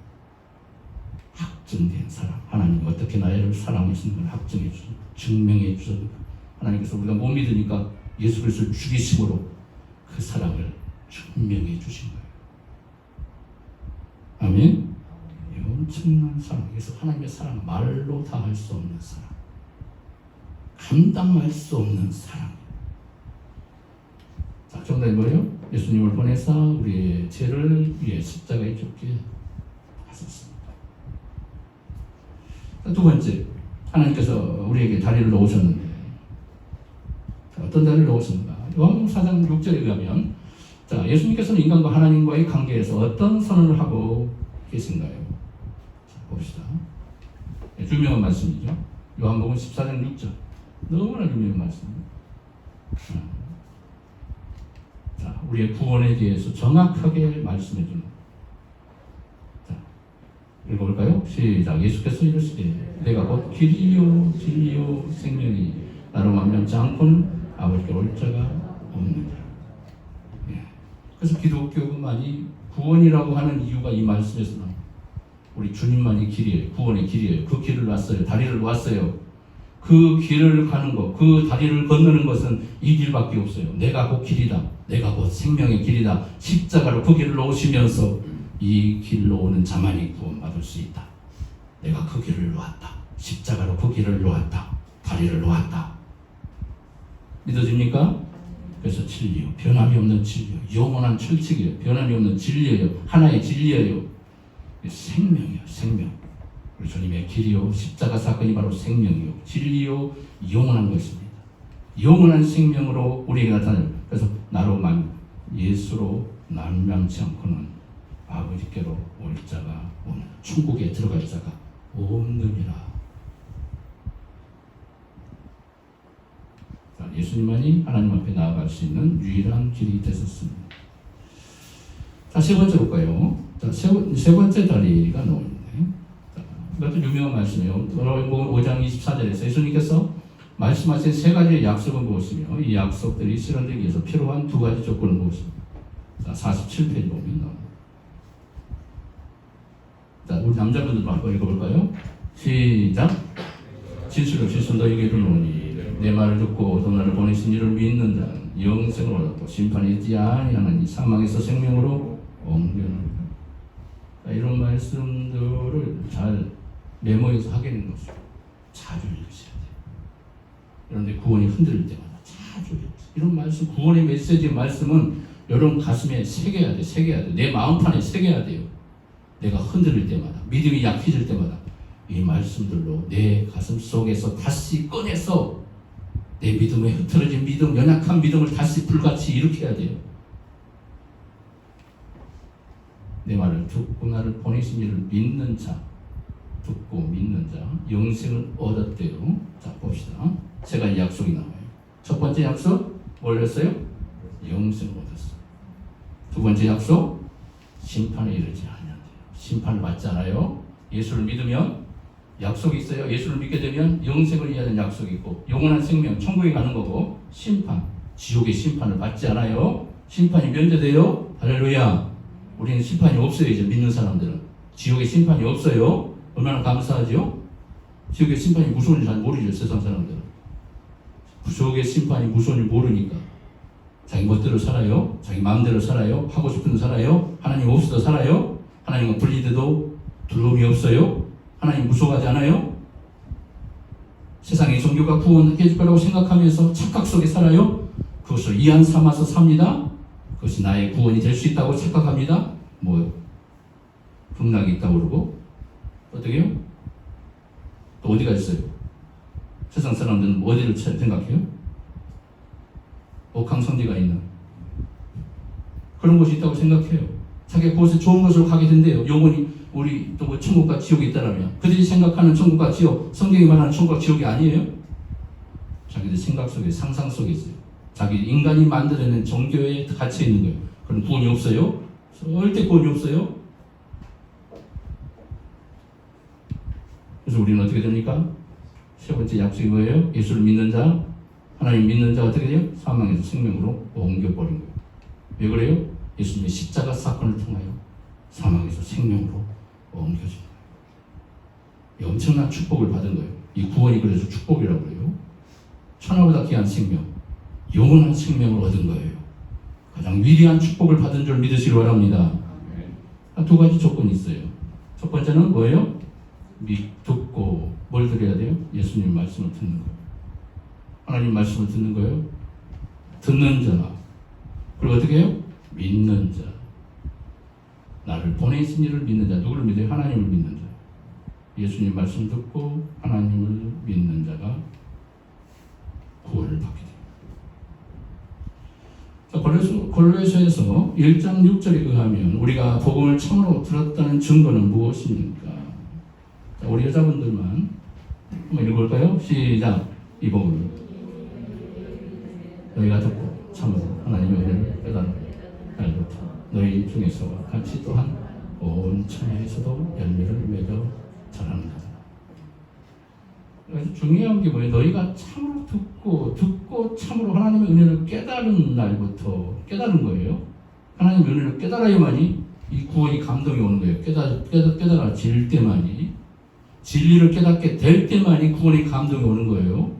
확증된 사랑. 하나님이 어떻게 나를 사랑하시는 걸 확증해 주신, 증명해 주신, 하나님께서 우리가 못 믿으니까 예수 그리스도를 죽이심으로 그 사랑을 증명해 주신 거예요. 아멘. 엄청난 사랑. 그래서 하나님의 사랑, 말로 다 할 수 없는 사랑, 감당할 수 없는 사랑. 자, 정답이 뭐예요? 예수님을 보내사 우리의 죄를 위해 십자가에 죽게 하셨습니다. 자, 두 번째, 하나님께서 우리에게 다리를 놓으셨는데, 자, 어떤 다리를 놓으셨는가? 요한복음 4장 6절에 가면, 자, 예수님께서는 인간과 하나님과의 관계에서 어떤 선언을 하고 계신가요? 자, 봅시다. 네, 유명한 말씀이죠. 요한복음 14장 6절. 너무나 유명한 말씀입니다. 자, 우리의 구원에 대해서 정확하게 말씀해 주는. 자, 읽어볼까요? 시작. 예수께서 이르시되 내가 곧 길이요 진리요 생명이 나로 만면치 않고는 아버지께 올 자가 없느니라. 예. 그래서 기독교만이 구원이라고 하는 이유가 이 말씀에서 나옵니다. 우리 주님만이 길이에요. 구원의 길이에요. 그 길을 놨어요. 다리를 놨어요. 그 길을 가는 것, 그 다리를 건너는 것은 이 길밖에 없어요. 내가 곧 길이다. 내가 곧 생명의 길이다. 십자가로 그 길을 놓으시면서 이 길로 오는 자만이 구원받을 수 있다. 내가 그 길을 놓았다. 십자가로 그 길을 놓았다. 다리를 놓았다. 믿어집니까? 그래서 진리요. 변함이 없는 진리요. 영원한 철칙이에요. 변함이 없는 진리예요. 하나의 진리예요. 생명이에요. 생명. 우리 주님의 길이요. 십자가 사건이 바로 생명이요. 진리요. 영원한 것입니다. 영원한 생명으로 우리에게 나타나요. 그래서 나로만 예수로 남명치 않고는 아버지께로 올 자가 없는, 천국에 들어갈 자가 없느니라. 자, 예수님만이 하나님 앞에 나아갈 수 있는 유일한 길이 되셨습니다. 자, 세 번째 볼까요? 자, 세 번째 다리가 나옵니다. 이것도 유명한 말씀이에요. 요한복음 5장 24절에서 예수님께서 말씀하신 세 가지의 약속은 무엇이며 이 약속들이 실현되기 위해서 필요한 두 가지 조건은 무엇입니까? 자, 47페이지 보면 나옵니다. 자, 우리 남자분들도 한번 읽어볼까요? 시작. 진실로 진실로 너희에게 이르노니 내 말을 듣고 또 나를 보내신 이를 믿는 자는 영생을 얻었고 심판이 있지 아니하나니 사망에서 생명으로 옮겨나리라. 이런 말씀들을 잘 메모해서 하게 되는 것이죠. 자주 읽으셔야 돼요. 그런데 구원이 흔들릴 때마다 자주 읽으세요. 이런 말씀, 구원의 메시지의 말씀은 여러분 가슴에 새겨야 돼. 새겨야 돼. 내 마음판에 새겨야 돼요. 내가 흔들릴 때마다, 믿음이 약해질 때마다 이 말씀들로 내 가슴 속에서 다시 꺼내서 내 믿음에 흐트러진 믿음, 연약한 믿음을 다시 불같이 일으켜야 돼요. 내 말을 듣고 나를 보내신 이를 믿는 자, 듣고 믿는 자, 영생을 얻었대요. 자, 봅시다. 세 가지 약속이 나와요. 첫 번째 약속, 뭘 했어요? 영생을 얻었어. 두 번째 약속, 심판에 이르지 않아요. 심판을 받지 않아요. 예수를 믿으면 약속이 있어요. 예수를 믿게 되면 영생을 이하는 약속이 있고 영원한 생명, 천국에 가는 거고, 심판, 지옥의 심판을 받지 않아요. 심판이 면제돼요. 할렐루야. 우리는 심판이 없어요. 이제 믿는 사람들은 지옥의 심판이 없어요. 얼마나 감사하죠? 지옥의 심판이 무서운지 잘 모르죠. 세상 사람들은 지옥의 심판이 무서운지 모르니까 자기 멋대로 살아요. 자기 마음대로 살아요. 하고 싶은 대로 살아요. 하나님 없어도 살아요. 하나님과 분리돼도 두려움이 없어요. 하나님 무서워하지 않아요. 세상의 종교가 구원해 줄 거라고 생각하면서 착각 속에 살아요. 그것을 이안 삼아서 삽니다. 그것이 나의 구원이 될 수 있다고 착각합니다. 뭐요? 극락이 있다고 그러고 어떻게요? 또 어디가 있어요? 세상 사람들은 어디를 생각해요? 옥황성지가 있는 그런 곳이 있다고 생각해요. 자기가 그곳에 좋은 곳으로 가게 된대요. 영원히 우리 또 뭐 천국과 지옥이 있다라면 그들이 생각하는 천국과 지옥, 성경이 말하는 천국과 지옥이 아니에요. 자기들 생각 속에, 상상 속에 있어요. 자기 인간이 만들어낸 종교에 갇혀 있는 거예요. 그럼 구원이 없어요? 절대 구원이 없어요. 그래서 우리는 어떻게 됩니까? 세 번째 약속이 뭐예요? 예수를 믿는 자, 하나님 믿는 자 어떻게 돼요? 사망에서 생명으로 옮겨버린 거예요. 왜 그래요? 예수님의 십자가 사건을 통하여 사망에서 생명으로 옮겨진 거예요. 엄청난 축복을 받은 거예요. 이 구원이 그래서 축복이라고 그래요. 천하보다 귀한 생명, 영원한 생명을 얻은 거예요. 가장 위대한 축복을 받은 줄 믿으시기 바랍니다. 두 가지 조건이 있어요. 첫 번째는 뭐예요? 듣고 뭘 들어야 돼요? 예수님 말씀을 듣는 거예요. 하나님 말씀을 듣는 거예요. 듣는 자. 그리고 어떻게 해요? 믿는 자. 나를 보내신 이를 믿는 자. 누구를 믿어요? 하나님을 믿는 자. 예수님 말씀 듣고 하나님을 믿는 자가 구원을 받게 됩니다. 골로새서 1장 6절에 의하면 우리가 복음을 처음으로 들었다는 증거는 무엇입니까? 자, 우리 여자분들만 한번 읽어볼까요? 시작. 이 복음을 너희가 듣고 참으로 하나님의 은혜를 깨달은 날부터 너희 중에서 같이 또한 온 천하에서도 열매를 맺어 자라는다. 그래서 중요한 게 뭐예요? 너희가 참으로 듣고 참으로 하나님의 은혜를 깨달은 날부터 깨달은 거예요. 하나님의 은혜를 깨달아야만이 이 구원이 감동이 오는 거예요. 깨달아질 때만이, 진리를 깨닫게 될 때만이 구원의 감동이 오는 거예요.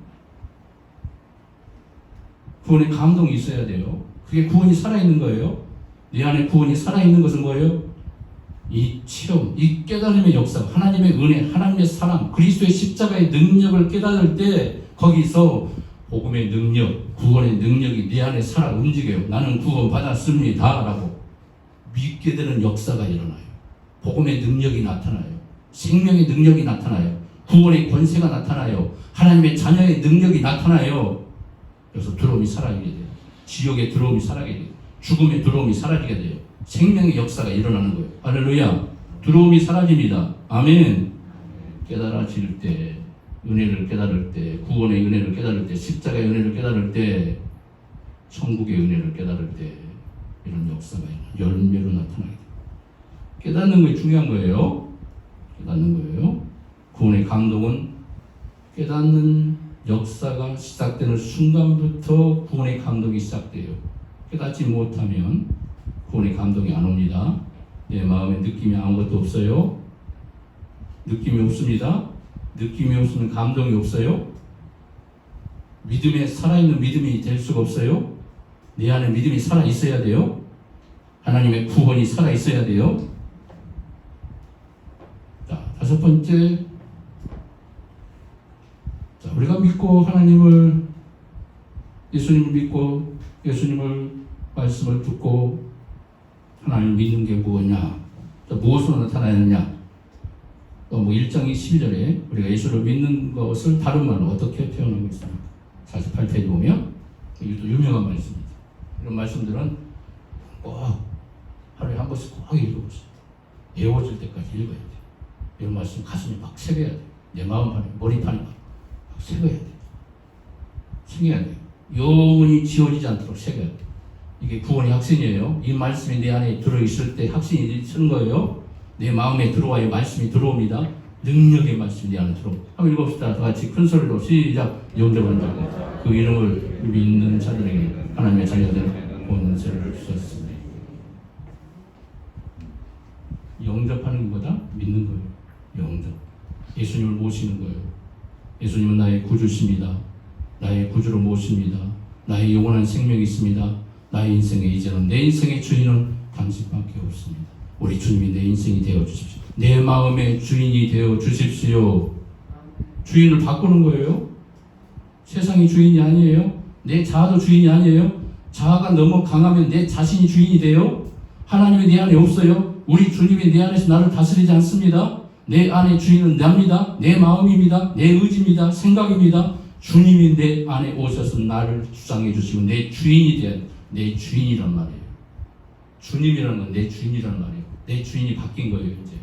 구원의 감동이 있어야 돼요. 그게 구원이 살아있는 거예요. 내 안에 구원이 살아있는 것은 뭐예요? 이 체험, 이 깨달음의 역사, 하나님의 은혜, 하나님의 사랑, 그리스도의 십자가의 능력을 깨달을 때 거기서 복음의 능력, 구원의 능력이 내 안에 살아 움직여요. 나는 구원 받았습니다 라고 믿게 되는 역사가 일어나요. 복음의 능력이 나타나요. 생명의 능력이 나타나요. 구원의 권세가 나타나요. 하나님의 자녀의 능력이 나타나요. 그래서 두려움이 사라지게 돼요. 지옥의 두려움이 사라지게 돼요. 죽음의 두려움이 사라지게 돼요. 생명의 역사가 일어나는 거예요. 할렐루야. 두려움이 사라집니다. 아멘. 깨달아질 때, 은혜를 깨달을 때, 구원의 은혜를 깨달을 때, 십자가의 은혜를 깨달을 때, 천국의 은혜를 깨달을 때 이런 역사가 열매로 나타나게 돼요. 깨닫는 것이 중요한 거예요. 깨닫는 거예요. 구원의 감동은 깨닫는 역사가 시작되는 순간부터 구원의 감동이 시작돼요. 깨닫지 못하면 구원의 감동이 안 옵니다. 내 마음에 느낌이 아무것도 없어요. 느낌이 없습니다. 느낌이 없으면 감동이 없어요. 믿음에 살아있는 믿음이 될 수가 없어요. 내 안에 믿음이 살아있어야 돼요. 하나님의 구원이 살아있어야 돼요. 자, 다섯 번째. 자, 우리가 믿고 하나님을, 예수님을 믿고 예수님을 말씀을 듣고 하나님을 믿는 게 뭐냐? 또 무엇으로 나타나느냐? 또 뭐 1장 12절에 우리가 예수를 믿는 것을 다른 말로 어떻게 표현하고 있습니까? 48페이지 보면 이것도 유명한 말씀입니다. 이런 말씀들은 꼭 하루에 한 번씩 꼭 읽어보세요. 외워질 때까지 읽어야 돼요. 이런 말씀 가슴에 막 새겨야 돼요. 내 마음판에, 머리판에 막 새겨야 돼요. 새겨야 돼요. 영원히 지워지지 않도록 새겨야 돼요. 이게 구원의 확신이에요. 이 말씀이 내 안에 들어있을 때 확신이 쓰는 거예요. 내 마음에 들어와요. 말씀이 들어옵니다. 능력의 말씀이 내 안에 들어옵니다. 한번 읽어봅시다. 다 같이 큰 소리로 시작. 영접하는 자. 그 이름을 믿는 자들에게 하나님의 자녀들은 권세를 주셨습니다. 영접하는 것보다 믿는 거예요. 영접. 예수님을 모시는 거예요. 예수님은 나의 구주십니다. 나의 구주로 모십니다. 나의 영원한 생명이 있습니다. 나의 인생에 이제는 내 인생의 주인은 당신밖에 없습니다. 우리 주님이 내 인생이 되어 주십시오. 내 마음의 주인이 되어 주십시오. 주인을 바꾸는 거예요. 세상이 주인이 아니에요. 내 자아도 주인이 아니에요. 자아가 너무 강하면 내 자신이 주인이 돼요. 하나님이 내 안에 없어요. 우리 주님이 내 안에서 나를 다스리지 않습니다. 내 안에 주인은 납니다. 내 마음입니다. 내 의지입니다. 생각입니다. 주님이 내 안에 오셔서 나를 주장해 주시고 내 주인이 된 내 주인이란 말이에요. 주님이라는 건 내 주인이란 말이에요. 내 주인이 바뀐 거예요. 이제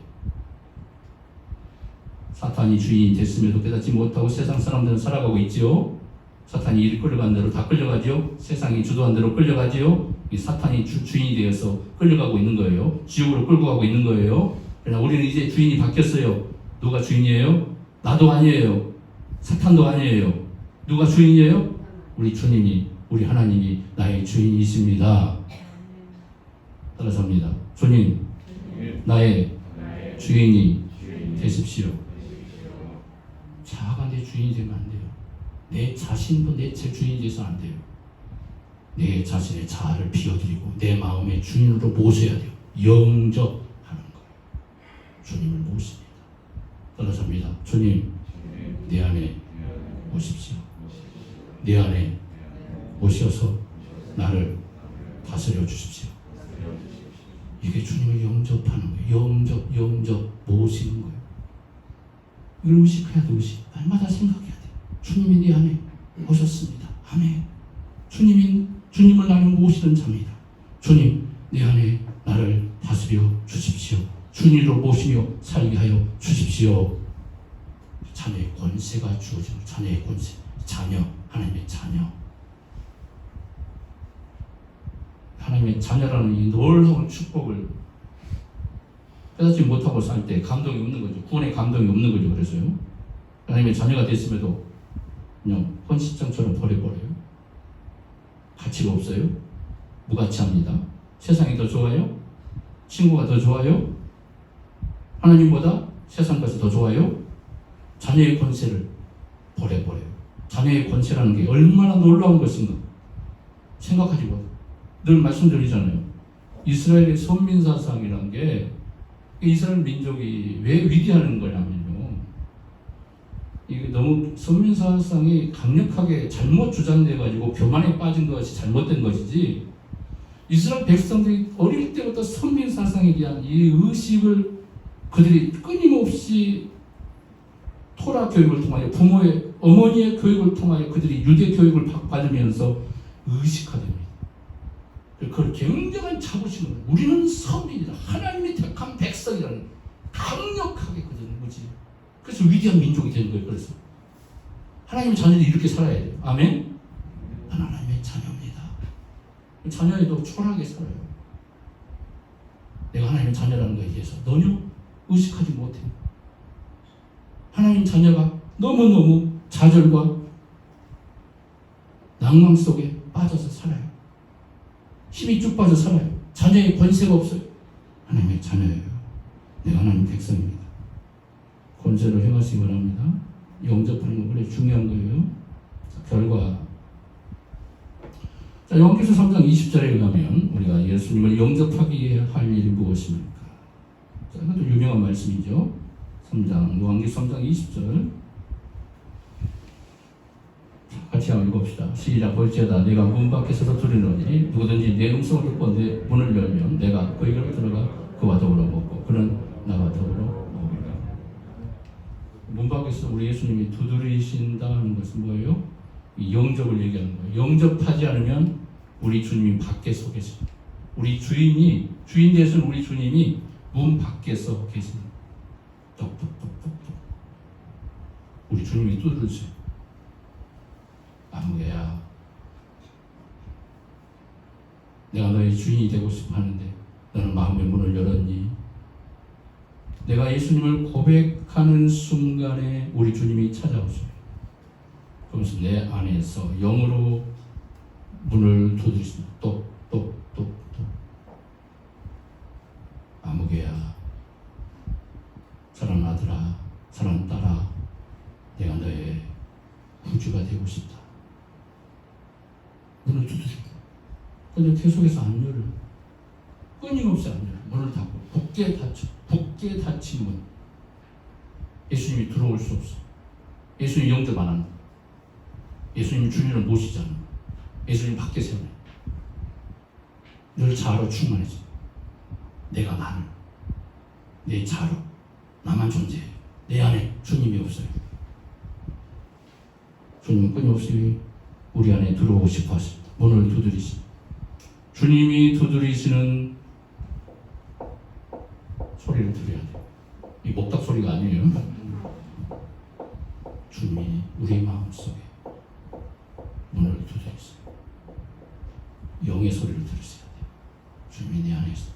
사탄이 주인이 됐음에도 깨닫지 못하고 세상 사람들은 살아가고 있지요. 사탄이 이리 끌려간 대로 다 끌려가지요. 세상이 주도한 대로 끌려가지요. 이 사탄이 주인이 되어서 끌려가고 있는 거예요. 지옥으로 끌고 가고 있는 거예요. 그러나 우리는 이제 주인이 바뀌었어요. 누가 주인이에요? 나도 아니에요. 사탄도 아니에요. 누가 주인이에요? 우리 주님이, 우리 하나님이 나의 주인이십니다. 따라서입니다. 주님, 나의 주인이 되십시오. 자아가 내 주인이 되면 안 돼요. 내 자신도 내 주인이 돼서 안 돼요. 내 자신의 자아를 비워드리고 내 마음의 주인으로 모셔야 돼요. 영접하는 거예요. 주님을 모십니다. 따라서입니다. 주님, 내 안에 오십시오. 내 안에 오셔서 나를 다스려 주십시오. 이게 주님을 영접하는 거예요. 영접, 모시는 거예요. 이걸 의식해야 돼, 의식. 날마다 생각해야 돼. 주님이 내 안에 오셨습니다. 아멘. 주님을 나는 모시는 자입니다. 주님, 내 안에 나를 다스려 주십시오. 주님으로 모시며 살게 하여 주십시오. 자녀의 권세가 주어지는 자녀의 권세. 자녀, 하나님의 자녀. 하나님의 자녀라는 이 놀라운 축복을 깨닫지 못하고 살 때 감동이 없는 거죠. 구원의 감동이 없는 거죠. 그래서요. 하나님의 자녀가 됐음에도 그냥 헌신장처럼 버려버려요. 가치가 없어요. 무가치합니다. 세상이 더 좋아요? 친구가 더 좋아요? 하나님보다 세상 것이 더 좋아요? 자녀의 권세를 버려버려요. 자녀의 권세라는 게 얼마나 놀라운 것인가 생각하지 못해요. 늘 말씀드리잖아요. 이스라엘의 선민사상이라는 게 이스라엘 민족이 왜 위대한 거냐면요. 이게 너무 선민사상이 강력하게 잘못 주장돼가지고 교만에 빠진 것이 잘못된 것이지 이스라엘 백성들이 어릴 때부터 선민사상에 대한 이 의식을 그들이 끊임없이 토라 교육을 통하여 부모의 어머니의 교육을 통하여 그들이 유대 교육을 받으면서 의식화됩니다. 그걸 굉장한 자부심을 우리는 선민이다. 하나님이 택한 백성이라는 강력하게 그들은 뭐지? 그래서 위대한 민족이 되는 거예요. 그래서 하나님의 자녀들이 이렇게 살아야 돼요. 아멘? 나는 하나님의 자녀입니다. 자녀에도 초라하게 살아요. 내가 하나님의 자녀라는 것에 대해서 전혀 의식하지 못해요. 하나님 자녀가 너무너무 좌절과 낭망 속에 빠져서 살아요. 힘이 쭉 빠져 살아요. 자녀의 권세가 없어요. 하나님의 자녀예요. 내가 하나님 백성입니다. 권세를 행하시기 바랍니다. 영접하는 건 그래 중요한 거예요. 자, 결과. 자, 요한계시록 3장 20절에 의하면 우리가 예수님을 영접하기 위해 할 일이 무엇입니까? 자, 이것도 유명한 말씀이죠. 요한계시록 3장 20절. 같이 한번 읽어봅시다. 시작. 볼지어다 내가 문 밖에 서서 두드리노니 누구든지 내 음성을 듣고 내 문을 열면 내가 그에게로 들어가 그와 더불어 먹고 그는 나와 더불어 먹으리라. 문 밖에서 우리 예수님이 두드리신다는 것은 뭐예요? 이 영접을 얘기하는 거예요. 영접하지 않으면 우리 주님이 밖에서 계십니다. 우리 주인이 주인 되신 우리 주님이 문 밖에서 계십니다. 똑똑똑똑똑. 우리 주님이 두드리세요. 아무개야, 너의 주인이 되고 싶어 하는데 너는 마음의 문을 열었니? 내가 예수님을 고백하는 순간에 우리 주님이 찾아오셔요. 그러면서 내 안에서 영으로 문을 두드리십니다. 똑똑똑똑. 아무개야, 사랑하는 아들아, 사랑하는 딸아, 내가 너의 구주가 되고 싶다. 문을 두드립니다. 근데 계속해서 안 열어요. 끊임없이 안 열어요. 문을 닫고 굳게 닫힌 문. 예수님이 들어올 수 없어. 예수님 영접 안 한다. 예수님 주인을 모시잖아. 예수님 밖에 세워요. 늘 자아로 충만해져. 내가 나는 내 자아로 나만 존재해. 내 안에 주님이 없어요. 주님은 끊임없이 우리 안에 들어오고 싶어 하십니다. 문을 두드리십니다. 주님이 두드리시는 소리를 들어야 돼요. 이 목탁 소리가 아니에요. 주님이 우리 마음속에 문을 두드리세요. 영의 소리를 들으셔야 돼요. 주님이 내 안에 있어.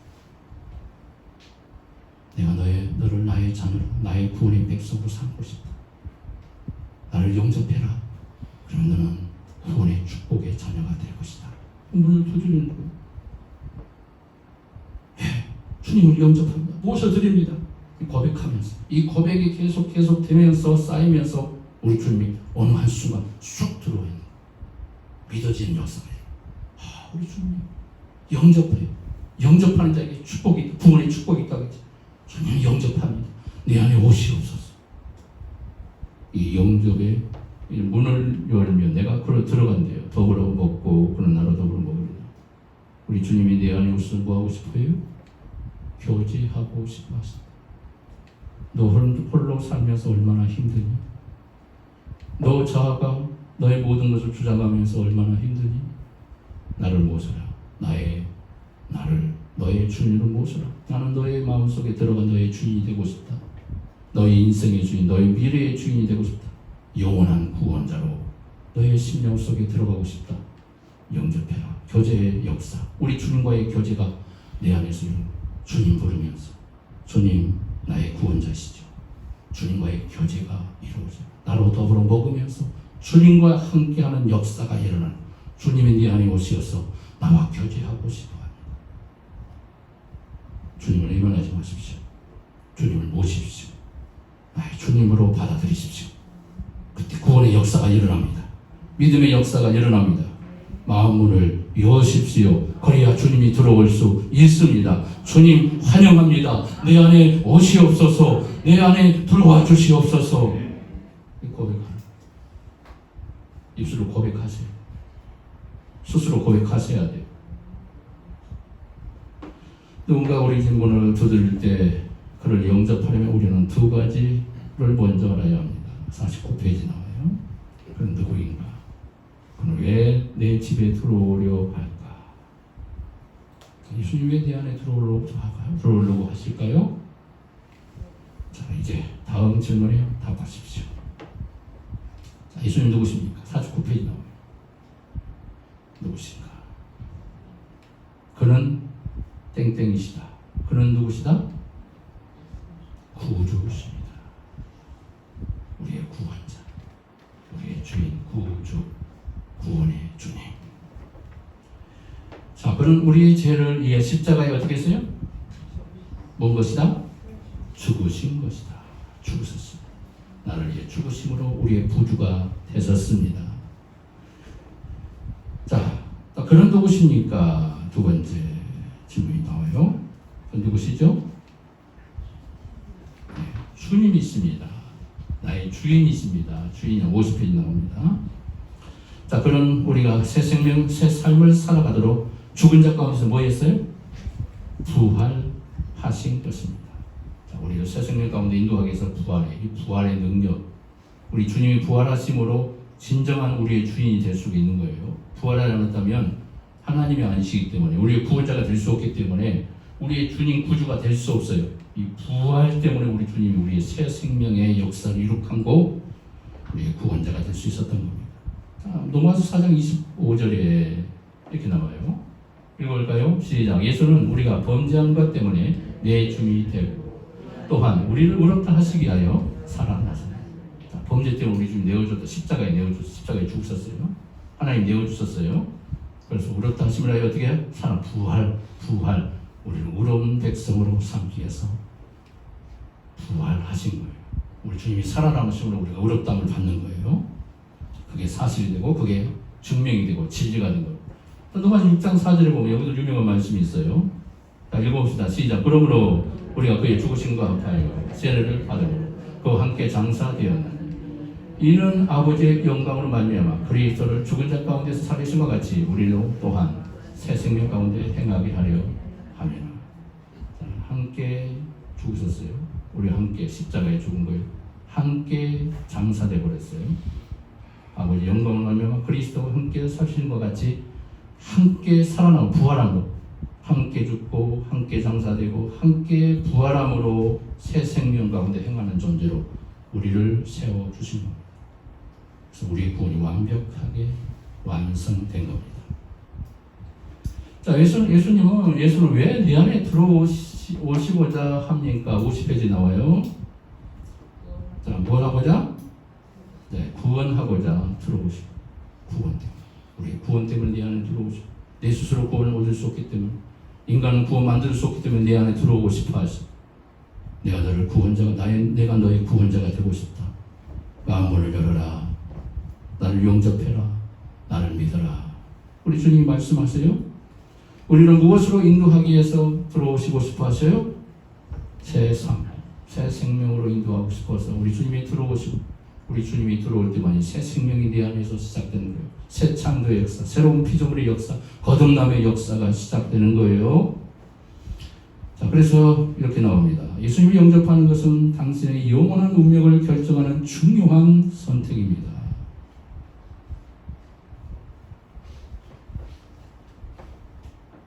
내가 너를 나의 자녀로, 나의 구원의 백성으로 삼고 싶다. 나를 영접해라. 그러면 너는 구원의 축복의 자녀가 될 것이다. 문을 두드리는 거예요. 주님을 영접합니다. 모셔드립니다. 고백하면서 이 고백이 계속 되면서 쌓이면서 우리 주님이 어느 한순간 쑥 들어와 있는 거예요. 믿어지는 역사예요. 우리 주님 영접해요. 영접하는 자에게 축복이 있다. 구원의 축복이 있다고 했지. 주님 영접합니다. 내 안에 오시옵소서. 이 영접의 문을 열면 내가 그로 들어간대요. 더불어 먹고 그는 나로 더불어 먹으리라. 우리 주님이 내 안에 오셔서 뭐하고 싶어요? 교제하고 싶어 하십니다. 너 홀로 살면서 얼마나 힘드니? 너 자아가 너의 모든 것을 주장하면서 얼마나 힘드니? 나를 모셔라. 나를 너의 주인으로 모셔라. 나는 너의 마음속에 들어가 너의 주인이 되고 싶다. 너의 인생의 주인, 너의 미래의 주인이 되고 싶다. 영원한 구원자로 너의 심령 속에 들어가고 싶다. 영접해라. 교제의 역사. 우리 주님과의 교제가 내 안에서 주님 부르면서 주님 나의 구원자시죠. 주님과의 교제가 이루어져 나로 더불어 먹으면서 주님과 함께하는 역사가 일어나는 주님이 네 안에 오시어서 나와 교제하고 싶어 합니다. 주님을 의논하지 마십시오. 주님을 모십시오. 나의 주님으로 받아들이십시오. 그때 구원의 역사가 일어납니다. 믿음의 역사가 일어납니다. 마음문을 여십시오. 그래야 주님이 들어올 수 있습니다. 주님 환영합니다. 내 안에 오시옵소서. 내 안에 들어와 주시옵소서. 고백하는 입술로 고백하세요. 스스로 고백하셔야 돼요. 누군가 우리 질문을 두드릴 때 그를 영접하려면 우리는 두 가지를 먼저 알아야 합니다. 49페이지 나와요. 그는 누구인가? 그는 왜 내 집에 들어오려 할까? 예수님 왜 내 안에 들어오려고 하실까요? 자, 이제 다음 질문에 답하십시오. 자, 예수님 누구십니까? 49페이지 나와요. 누구신가? 그는 땡땡이시다. 그는 누구시다? 구주십니다. 우리의 구원자, 우리의 주인, 구주, 구원의 주님. 자, 그는 우리의 죄를 위해 십자가에 어떻게 했어요? 뭔 것이다? 죽으신 것이다. 죽으셨습니다. 나를 위해 죽으심으로 우리의 구주가 되셨습니다. 자, 그는 누구십니까? 두 번째 질문이 나와요. 누구시죠? 네, 주님이십니다. 나의 주인이십니다. 주인이 50페이지 나옵니다. 자, 그는 우리가 새 생명, 새 삶을 살아가도록 죽은 자 가운데서 뭐 했어요? 부활하신 것입니다. 자, 우리를 새 생명 가운데 인도하기 위해서 이 부활의 능력, 우리 주님이 부활하심으로 진정한 우리의 주인이 될 수 있는 거예요. 부활하지 않았다면 하나님이 아니시기 때문에 우리의 구원자가 될 수 없기 때문에 우리의 주님 구주가 될 수 없어요. 이 부활 때문에 우리 주님이 우리의 새 생명의 역사를 이룩하고 우리의 구원자가 될 수 있었던 겁니다. 자, 로마서 4장 25절에 이렇게 나와요. 읽어볼까요? 시작. 예수는 우리가 범죄한 것 때문에 내 주이 되고 또한 우리를 의롭다 하시기 위하여 살아나셨다. 범죄 때문에 우리 주님 내어줬다. 십자가에 내어줬어. 십자가에 죽으셨어요. 하나님 내어주셨어요. 그래서 의롭다 하심을 하여 어떻게 해요? 부활. 우리를 의로운 백성으로 삼기 위해서 부활하신 거예요. 우리 주님이 살아남으심으로 우리가 의롭다함을 받는 거예요. 그게 사실이 되고 그게 증명이 되고 진리가 된 거예요. 로마서 6장 4절에 보면 여기도 유명한 말씀이 있어요. 자, 읽어봅시다. 시작. 그러므로 우리가 그의 죽으심과 합하여 세례를 받으므로 그와 함께 장사되었나니 이는 아버지의 영광으로 말미암아 그리스도를 죽은 자 가운데서 살리신 것 같이 우리도 또한 새 생명 가운데 행하게 하려 함이라. 함께 죽으셨어요. 우리 함께 십자가에 죽은 거예요. 함께 장사돼 버렸어요. 아버지 영광을 말미암아 그리스도와 함께 사시는 것 같이 함께 살아나고 부활한 것, 함께 죽고 함께 장사되고 함께 부활함으로 새 생명 가운데 행하는 존재로 우리를 세워주신 겁니다. 그래서 우리의 구원이 완벽하게 완성된 겁니다. 자, 예수님은 예수를 왜 내 안에 들어오시고자 합니까? 50페이지 나와요. 자, 뭘 하고자? 네, 구원하고자 들어오시고 구원 때문에. 우리 구원 때문에 내 안에 들어오시고 내 스스로 구원을 얻을 수 없기 때문에 인간은 구원 만들 수 없기 때문에 내 안에 들어오고 싶어 하시. 내가 너를 구원자가 내가 너의 구원자가 되고 싶다. 마음문을 열어라. 나를 용접해라. 나를 믿어라. 우리 주님이 말씀하세요. 우리는 무엇으로 인도하기 위해서 들어오시고 싶어 하셔요? 새 생명으로 인도하고 싶어서 우리 주님이 들어오시고 우리 주님이 들어올 때만이 새 생명이 내 안에서 시작되는 거예요. 새 창조의 역사, 새로운 피조물의 역사, 거듭남의 역사가 시작되는 거예요. 자, 그래서 이렇게 나옵니다. 예수님을 영접하는 것은 당신의 영원한 운명을 결정하는 중요한 선택입니다.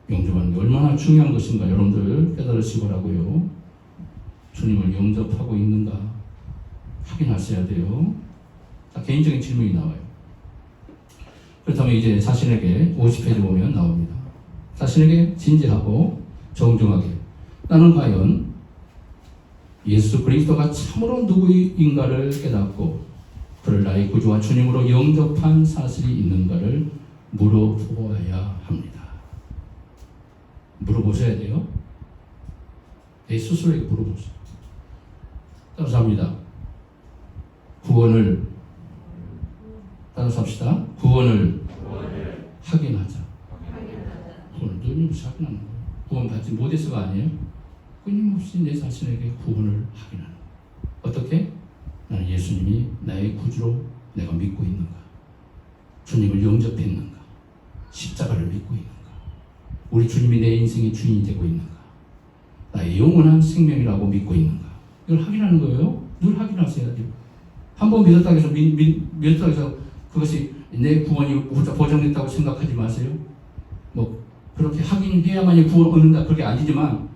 영접하는 게 얼마나 중요한 것인가 여러분들 깨달으시기 바라고요. 주님을 영접하고 있는가 확인하셔야 돼요. 자, 개인적인 질문이 나와요. 그렇다면 이제 자신에게 50페이지 보면 나옵니다. 자신에게 진지하고 정중하게 나는 과연 예수 그리스도가 참으로 누구인가를 깨닫고 그를 나의 구주와 주님으로 영접한 사실이 있는가를 물어보아야 합니다. 물어보셔야 돼요. 내 스스로에게 물어보세요. 따라서 합니다. 구원을 따라서 합시다. 구원을 확인하자. 구원을 끊임없이 확인하는 거예요. 구원 받지 못해서가 아니에요. 끊임없이 내 자신에게 구원을 확인하는 거예요. 어떻게? 나는 예수님이 나의 구주로 내가 믿고 있는가? 주님을 영접했는가? 십자가를 믿고 있는가? 우리 주님이 내 인생의 주인이 되고 있는가? 나의 영원한 생명이라고 믿고 있는가? 이걸 확인하는 거예요. 늘 확인하셔야 돼요. 한번 믿었다고 해서 믿었다고 해서 그것이 내 구원이 보장됐다고 생각하지 마세요. 뭐 그렇게 확인해야만이 구원을 얻는다 그게 아니지만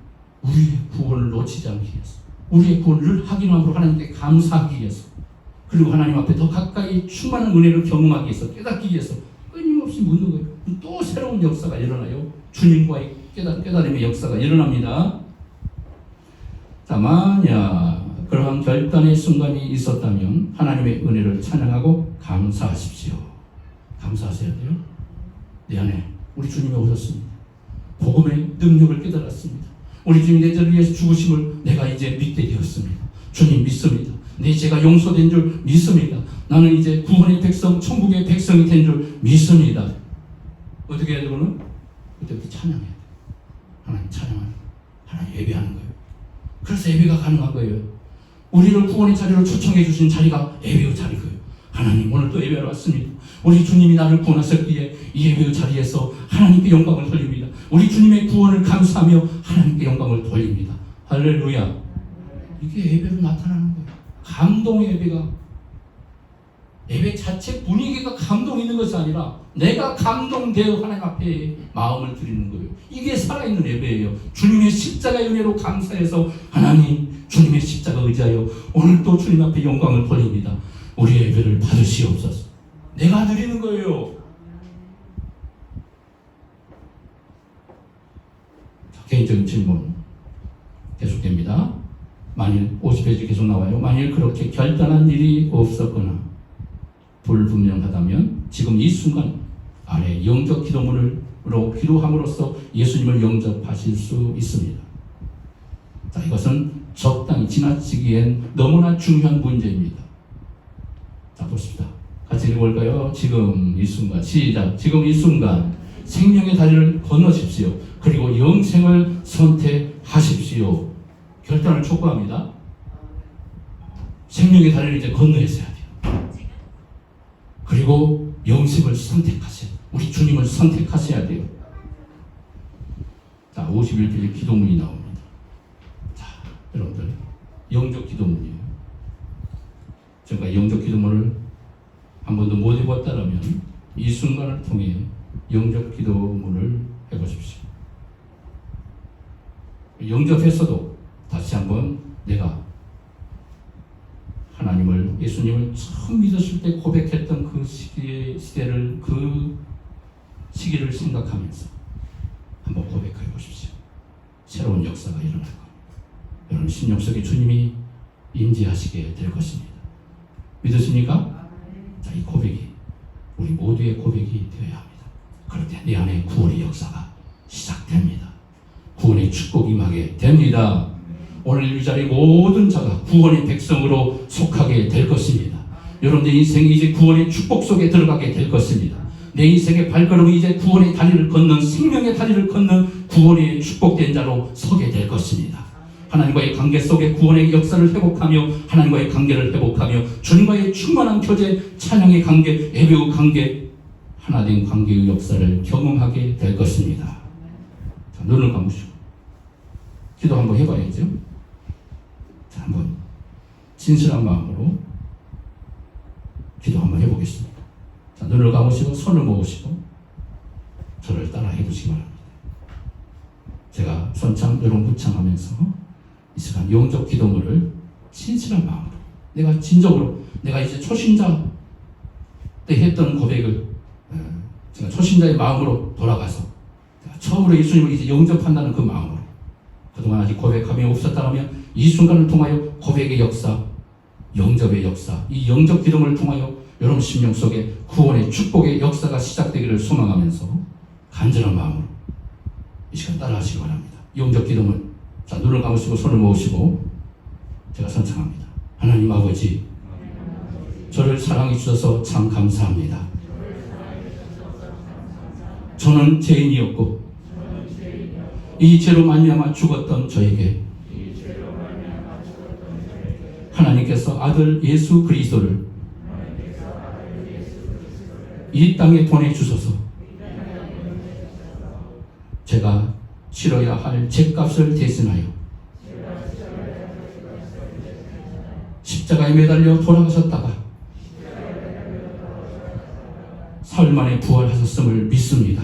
우리의 구원을 놓치지 않기 위해서 우리의 구원을 늘 확인함으로 하나님께 감사하기 위해서 그리고 하나님 앞에 더 가까이 충만한 은혜를 경험하기 위해서 깨닫기 위해서 끊임없이 묻는 거예요. 또 새로운 역사가 일어나요. 주님과의 깨달음의 역사가 일어납니다. 자, 만약 그러한 결단의 순간이 있었다면 하나님의 은혜를 찬양하고 감사하십시오. 감사하셔야 돼요. 내 안에 우리 주님이 오셨습니다. 복음의 능력을 깨달았습니다. 우리 주님 내 죄를 위해서 죽으심을 내가 이제 믿게 되었습니다. 주님 믿습니다. 내 죄가 용서된 줄 믿습니다. 나는 이제 구원의 백성, 천국의 백성이 된 줄 믿습니다. 어떻게 해야 되고는? 그때부터 찬양해야 돼요. 하나님 찬양하는 거예요. 하나님 예배하는 거예요. 그래서 예배가 가능한 거예요. 우리를 구원의 자리로 초청해 주신 자리가 예배의 자리고요. 하나님 오늘 또 예배하러 왔습니다. 우리 주님이 나를 구원하셨기에 이 예배의 자리에서 하나님께 영광을 돌립니다. 우리 주님의 구원을 감사하며 하나님께 영광을 돌립니다. 할렐루야. 이게 예배로 나타나는 거예요. 감동의 예배가 예배 자체 분위기가 감동 있는 것이 아니라 내가 감동되어 하나님 앞에 마음을 드리는 거예요. 이게 살아있는 예배예요. 주님의 십자가의 은혜로 감사해서 하나님 주님의 십자가 의지하여 오늘 또 주님 앞에 영광을 돌립니다. 우리의 예배를 받으시옵소서. 내가 드리는 거예요. 개인적인 질문 계속됩니다. 만일 50페이지 계속 나와요. 만일 그렇게 결단한 일이 없었거나 불분명하다면 지금 이 순간 아래 영적 기도문으로 기도함으로써 예수님을 영접하실 수 있습니다. 자, 이것은 적당히 지나치기엔 너무나 중요한 문제입니다. 자, 보십시다. 같이 읽어볼까요? 지금 이 순간, 시작. 지금 이 순간 생명의 다리를 건너십시오. 그리고 영생을 선택하십시오. 결단을 촉구합니다. 생명의 다리를 이제 건너셔야 돼요. 그리고 영생을 선택하세요. 우리 주님을 선택하셔야 돼요. 자, 51페이지 기도문이 나옵니다. 자, 여러분들, 영적 기도문이에요. 제가 영적 기도문을 한 번도 못 읽었다면 이 순간을 통해 영적 기도문을 해보십시오. 영접했어도 다시 한번 내가 하나님을, 예수님을 처음 믿었을 때 고백했던 그 시대를, 그 시기를 생각하면서 한번 고백해 보십시오. 새로운 역사가 일어날 겁니다. 여러분 심령 속에 주님이 임재하시게 될 것입니다. 믿으십니까? 자, 이 고백이 우리 모두의 고백이 되어야 합니다. 그럴 때 내 안에 구원의 역사가 시작됩니다. 구원의 축복이 임하게 됩니다. 오늘 이 자리 모든 자가 구원의 백성으로 속하게 될 것입니다. 여러분들 인생이 이제 구원의 축복 속에 들어가게 될 것입니다. 내 인생의 발걸음이 이제 구원의 다리를 걷는, 생명의 다리를 걷는 구원의 축복된 자로 서게 될 것입니다. 하나님과의 관계 속에 구원의 역사를 회복하며 하나님과의 관계를 회복하며 주님과의 충만한 교제, 찬양의 관계, 예배의 관계, 하나된 관계의 역사를 경험하게 될 것입니다. 자, 눈을 감으시고 기도 한번 해봐야죠. 자, 한번 진실한 마음으로 기도 한번 해보겠습니다. 자, 눈을 감으시고 손을 모으시고 저를 따라 해보시기 바랍니다. 제가 선창, 여러분 무창하면서 이 시간 영적 기도문을 진실한 마음으로, 내가 진정으로, 내가 이제 초신자 때 했던 고백을 제가 초신자의 마음으로 돌아가서 처음으로 예수님을 이제 영접한다는 그 마음으로, 그동안 아직 고백함이 없었다면 이 순간을 통하여 고백의 역사, 영접의 역사, 이 영접 기도문을 통하여 여러분 심령 속에 구원의 축복의 역사가 시작되기를 소망하면서 간절한 마음으로 이 시간 따라 하시기 바랍니다. 영접 기도문. 자, 눈을 감으시고 손을 모으시고 제가 선창합니다. 하나님 아버지, 저를 사랑해 주셔서 참 감사합니다. 저는 죄인이었고 이 죄로 말미암아 죽었던 저에게 하나님께서 아들 예수 그리스도를 이 땅에 보내주셔서 제가 치러야 할 죄값을 대신하여 십자가에 매달려 돌아가셨다가 사흘 만에 부활하셨음을 믿습니다.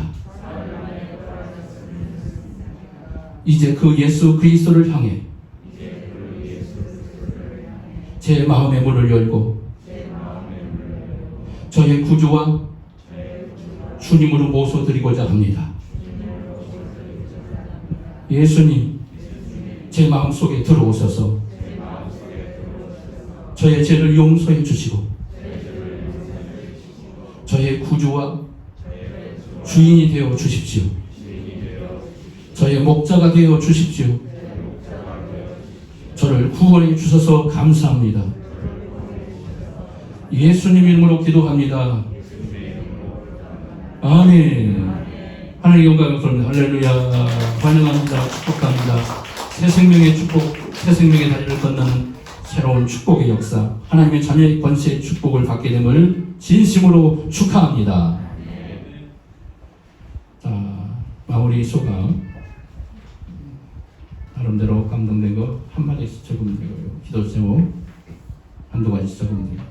이제 그 예수 그리스도를 향해 제 마음의 문을 열고 저의 구주와 주님으로 모셔드리고자 합니다. 예수님, 제 마음속에 들어오셔서 저의 죄를 용서해 주시고 저의 구주와 주인이 되어 주십시오. 저의 목자가 되어 주십시오. 저를 구원해 주셔서 감사합니다. 예수님 이름으로 기도합니다. 아멘. 하나님 영광을 돌립니다. 할렐루야. 환영합니다. 축복합니다. 새 생명의 축복, 새 생명의 다리를 건너는 새로운 축복의 역사, 하나님의 자녀의 권세의 축복을 받게 됨을 진심으로 축하합니다. 자, 마무리 소감. 나름대로 감동된 거 한마디씩 적으면 되고요. 기도 제목 한두 가지 적으면 됩니다.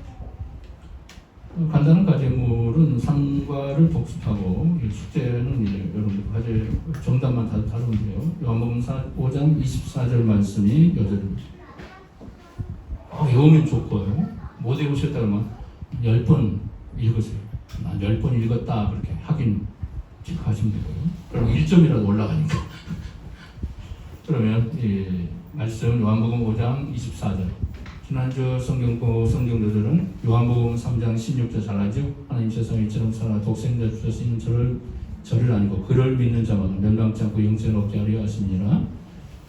간단한 과제물은 상과를 복습하고 숙제는 이제 여러분들 과제 정답만 다루면 돼요. 요한복음 5장 24절 말씀이 여절입니다. 외우면 좋고요. 못 외우셨다 그러면 10번 읽으세요. 난 10번 읽었다 그렇게 확인 체크하시면 되고요. 그럼 1점이라도 올라가니까 그러면 말씀 요한복음 5장 24절. 지난주 성경들은 요한복음 3장 16절 잘 알죠? 하나님 세상에 이처럼 사랑 독생자 주셨으니 저를 아니고 그를 믿는 자마다 멸망치 않고 영생을 얻게 하려 하심이니라.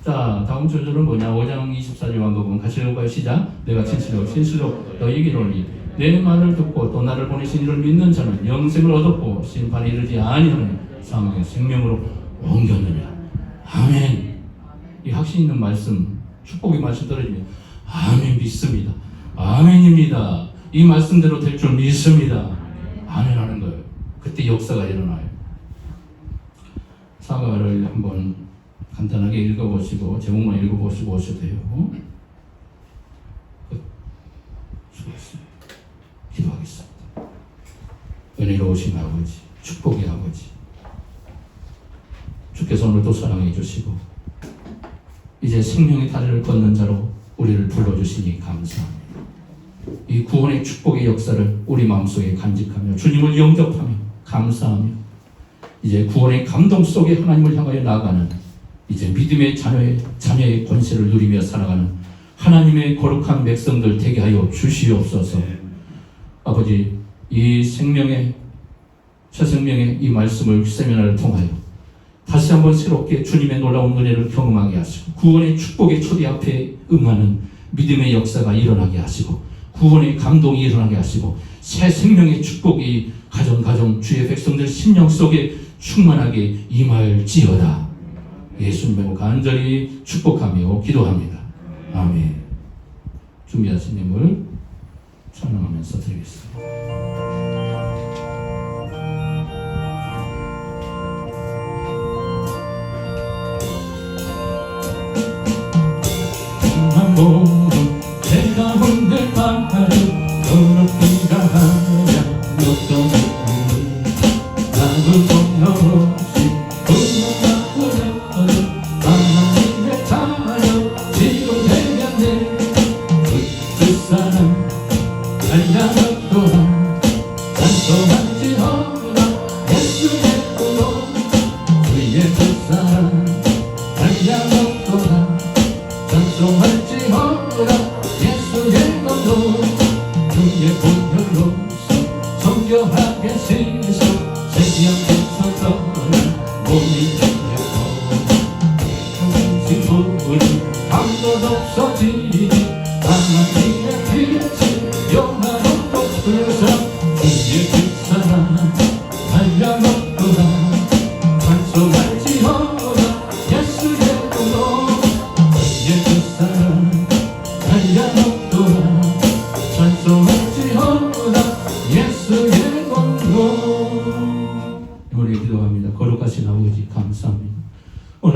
자, 다음 절은 뭐냐? 5장 24절 요한복음 같이 읽어봐요. 시작. 내가 진실로 너희에게 이르노니 내 말을 듣고 또 나를 보내신 이를 믿는 자는 영생을 얻었고 심판에 이르지 아니하니 사망의 생명으로 옮겼느니라. 아멘. 이 확신 있는 말씀, 축복의 말씀 떨어지면 아멘 믿습니다. 아멘입니다. 이 말씀대로 될 줄 믿습니다. 아멘 하는 거예요. 그때 역사가 일어나요. 사과를 한번 간단하게 읽어보시고 제목만 읽어보시고 오셔도 돼요. 수고했습니다. 기도하겠습니다. 은혜로우신 아버지, 축복의 아버지, 주께서 오늘도 사랑해 주시고 이제 생명의 다리를 걷는 자로 우리를 불러주시니 감사합니다. 이 구원의 축복의 역사를 우리 마음속에 간직하며 주님을 영접하며 감사하며 이제 구원의 감동 속에 하나님을 향하여 나아가는 이제 믿음의 자녀의 권세를 누리며 살아가는 하나님의 거룩한 백성들 되게 하여 주시옵소서. 아버지, 이 생명의 새 생명의 이 말씀을 세미나를 통하여 다시 한번 새롭게 주님의 놀라운 은혜를 경험하게 하시고 구원의 축복의 초대 앞에 응하는 믿음의 역사가 일어나게 하시고 구원의 감동이 일어나게 하시고 새 생명의 축복이 가정 주의 백성들 심령 속에 충만하게 임할지어다. 예수님을 간절히 축복하며 기도합니다. 아멘. 준비하신 예물 찬양하면서 드리겠습니다. 모든 내 가운데 바다를 더럽히가 하냐 어떤 나도 동료없이 부모가 하나님의 자녀 지금 되겠네 그 사람 알려졌도다 찬송할지어다 예수의 도로 위에 그 사람 알려졌도다 찬송할지어다 예수의 도로 주의 본혈로서 성교하게 시소 세기함에서 떠나 몸이 우리 아무도 없어지니 하나님의 빛이 영원토록 흘러서 주의 그 사랑 알려놓도다 찬송할지어다 예수의 도로 주의 그 사랑 알려놓도다 찬송할지어다 예수의 도로. 우리 기도합니다. 거룩하신 아버지 감사합니다.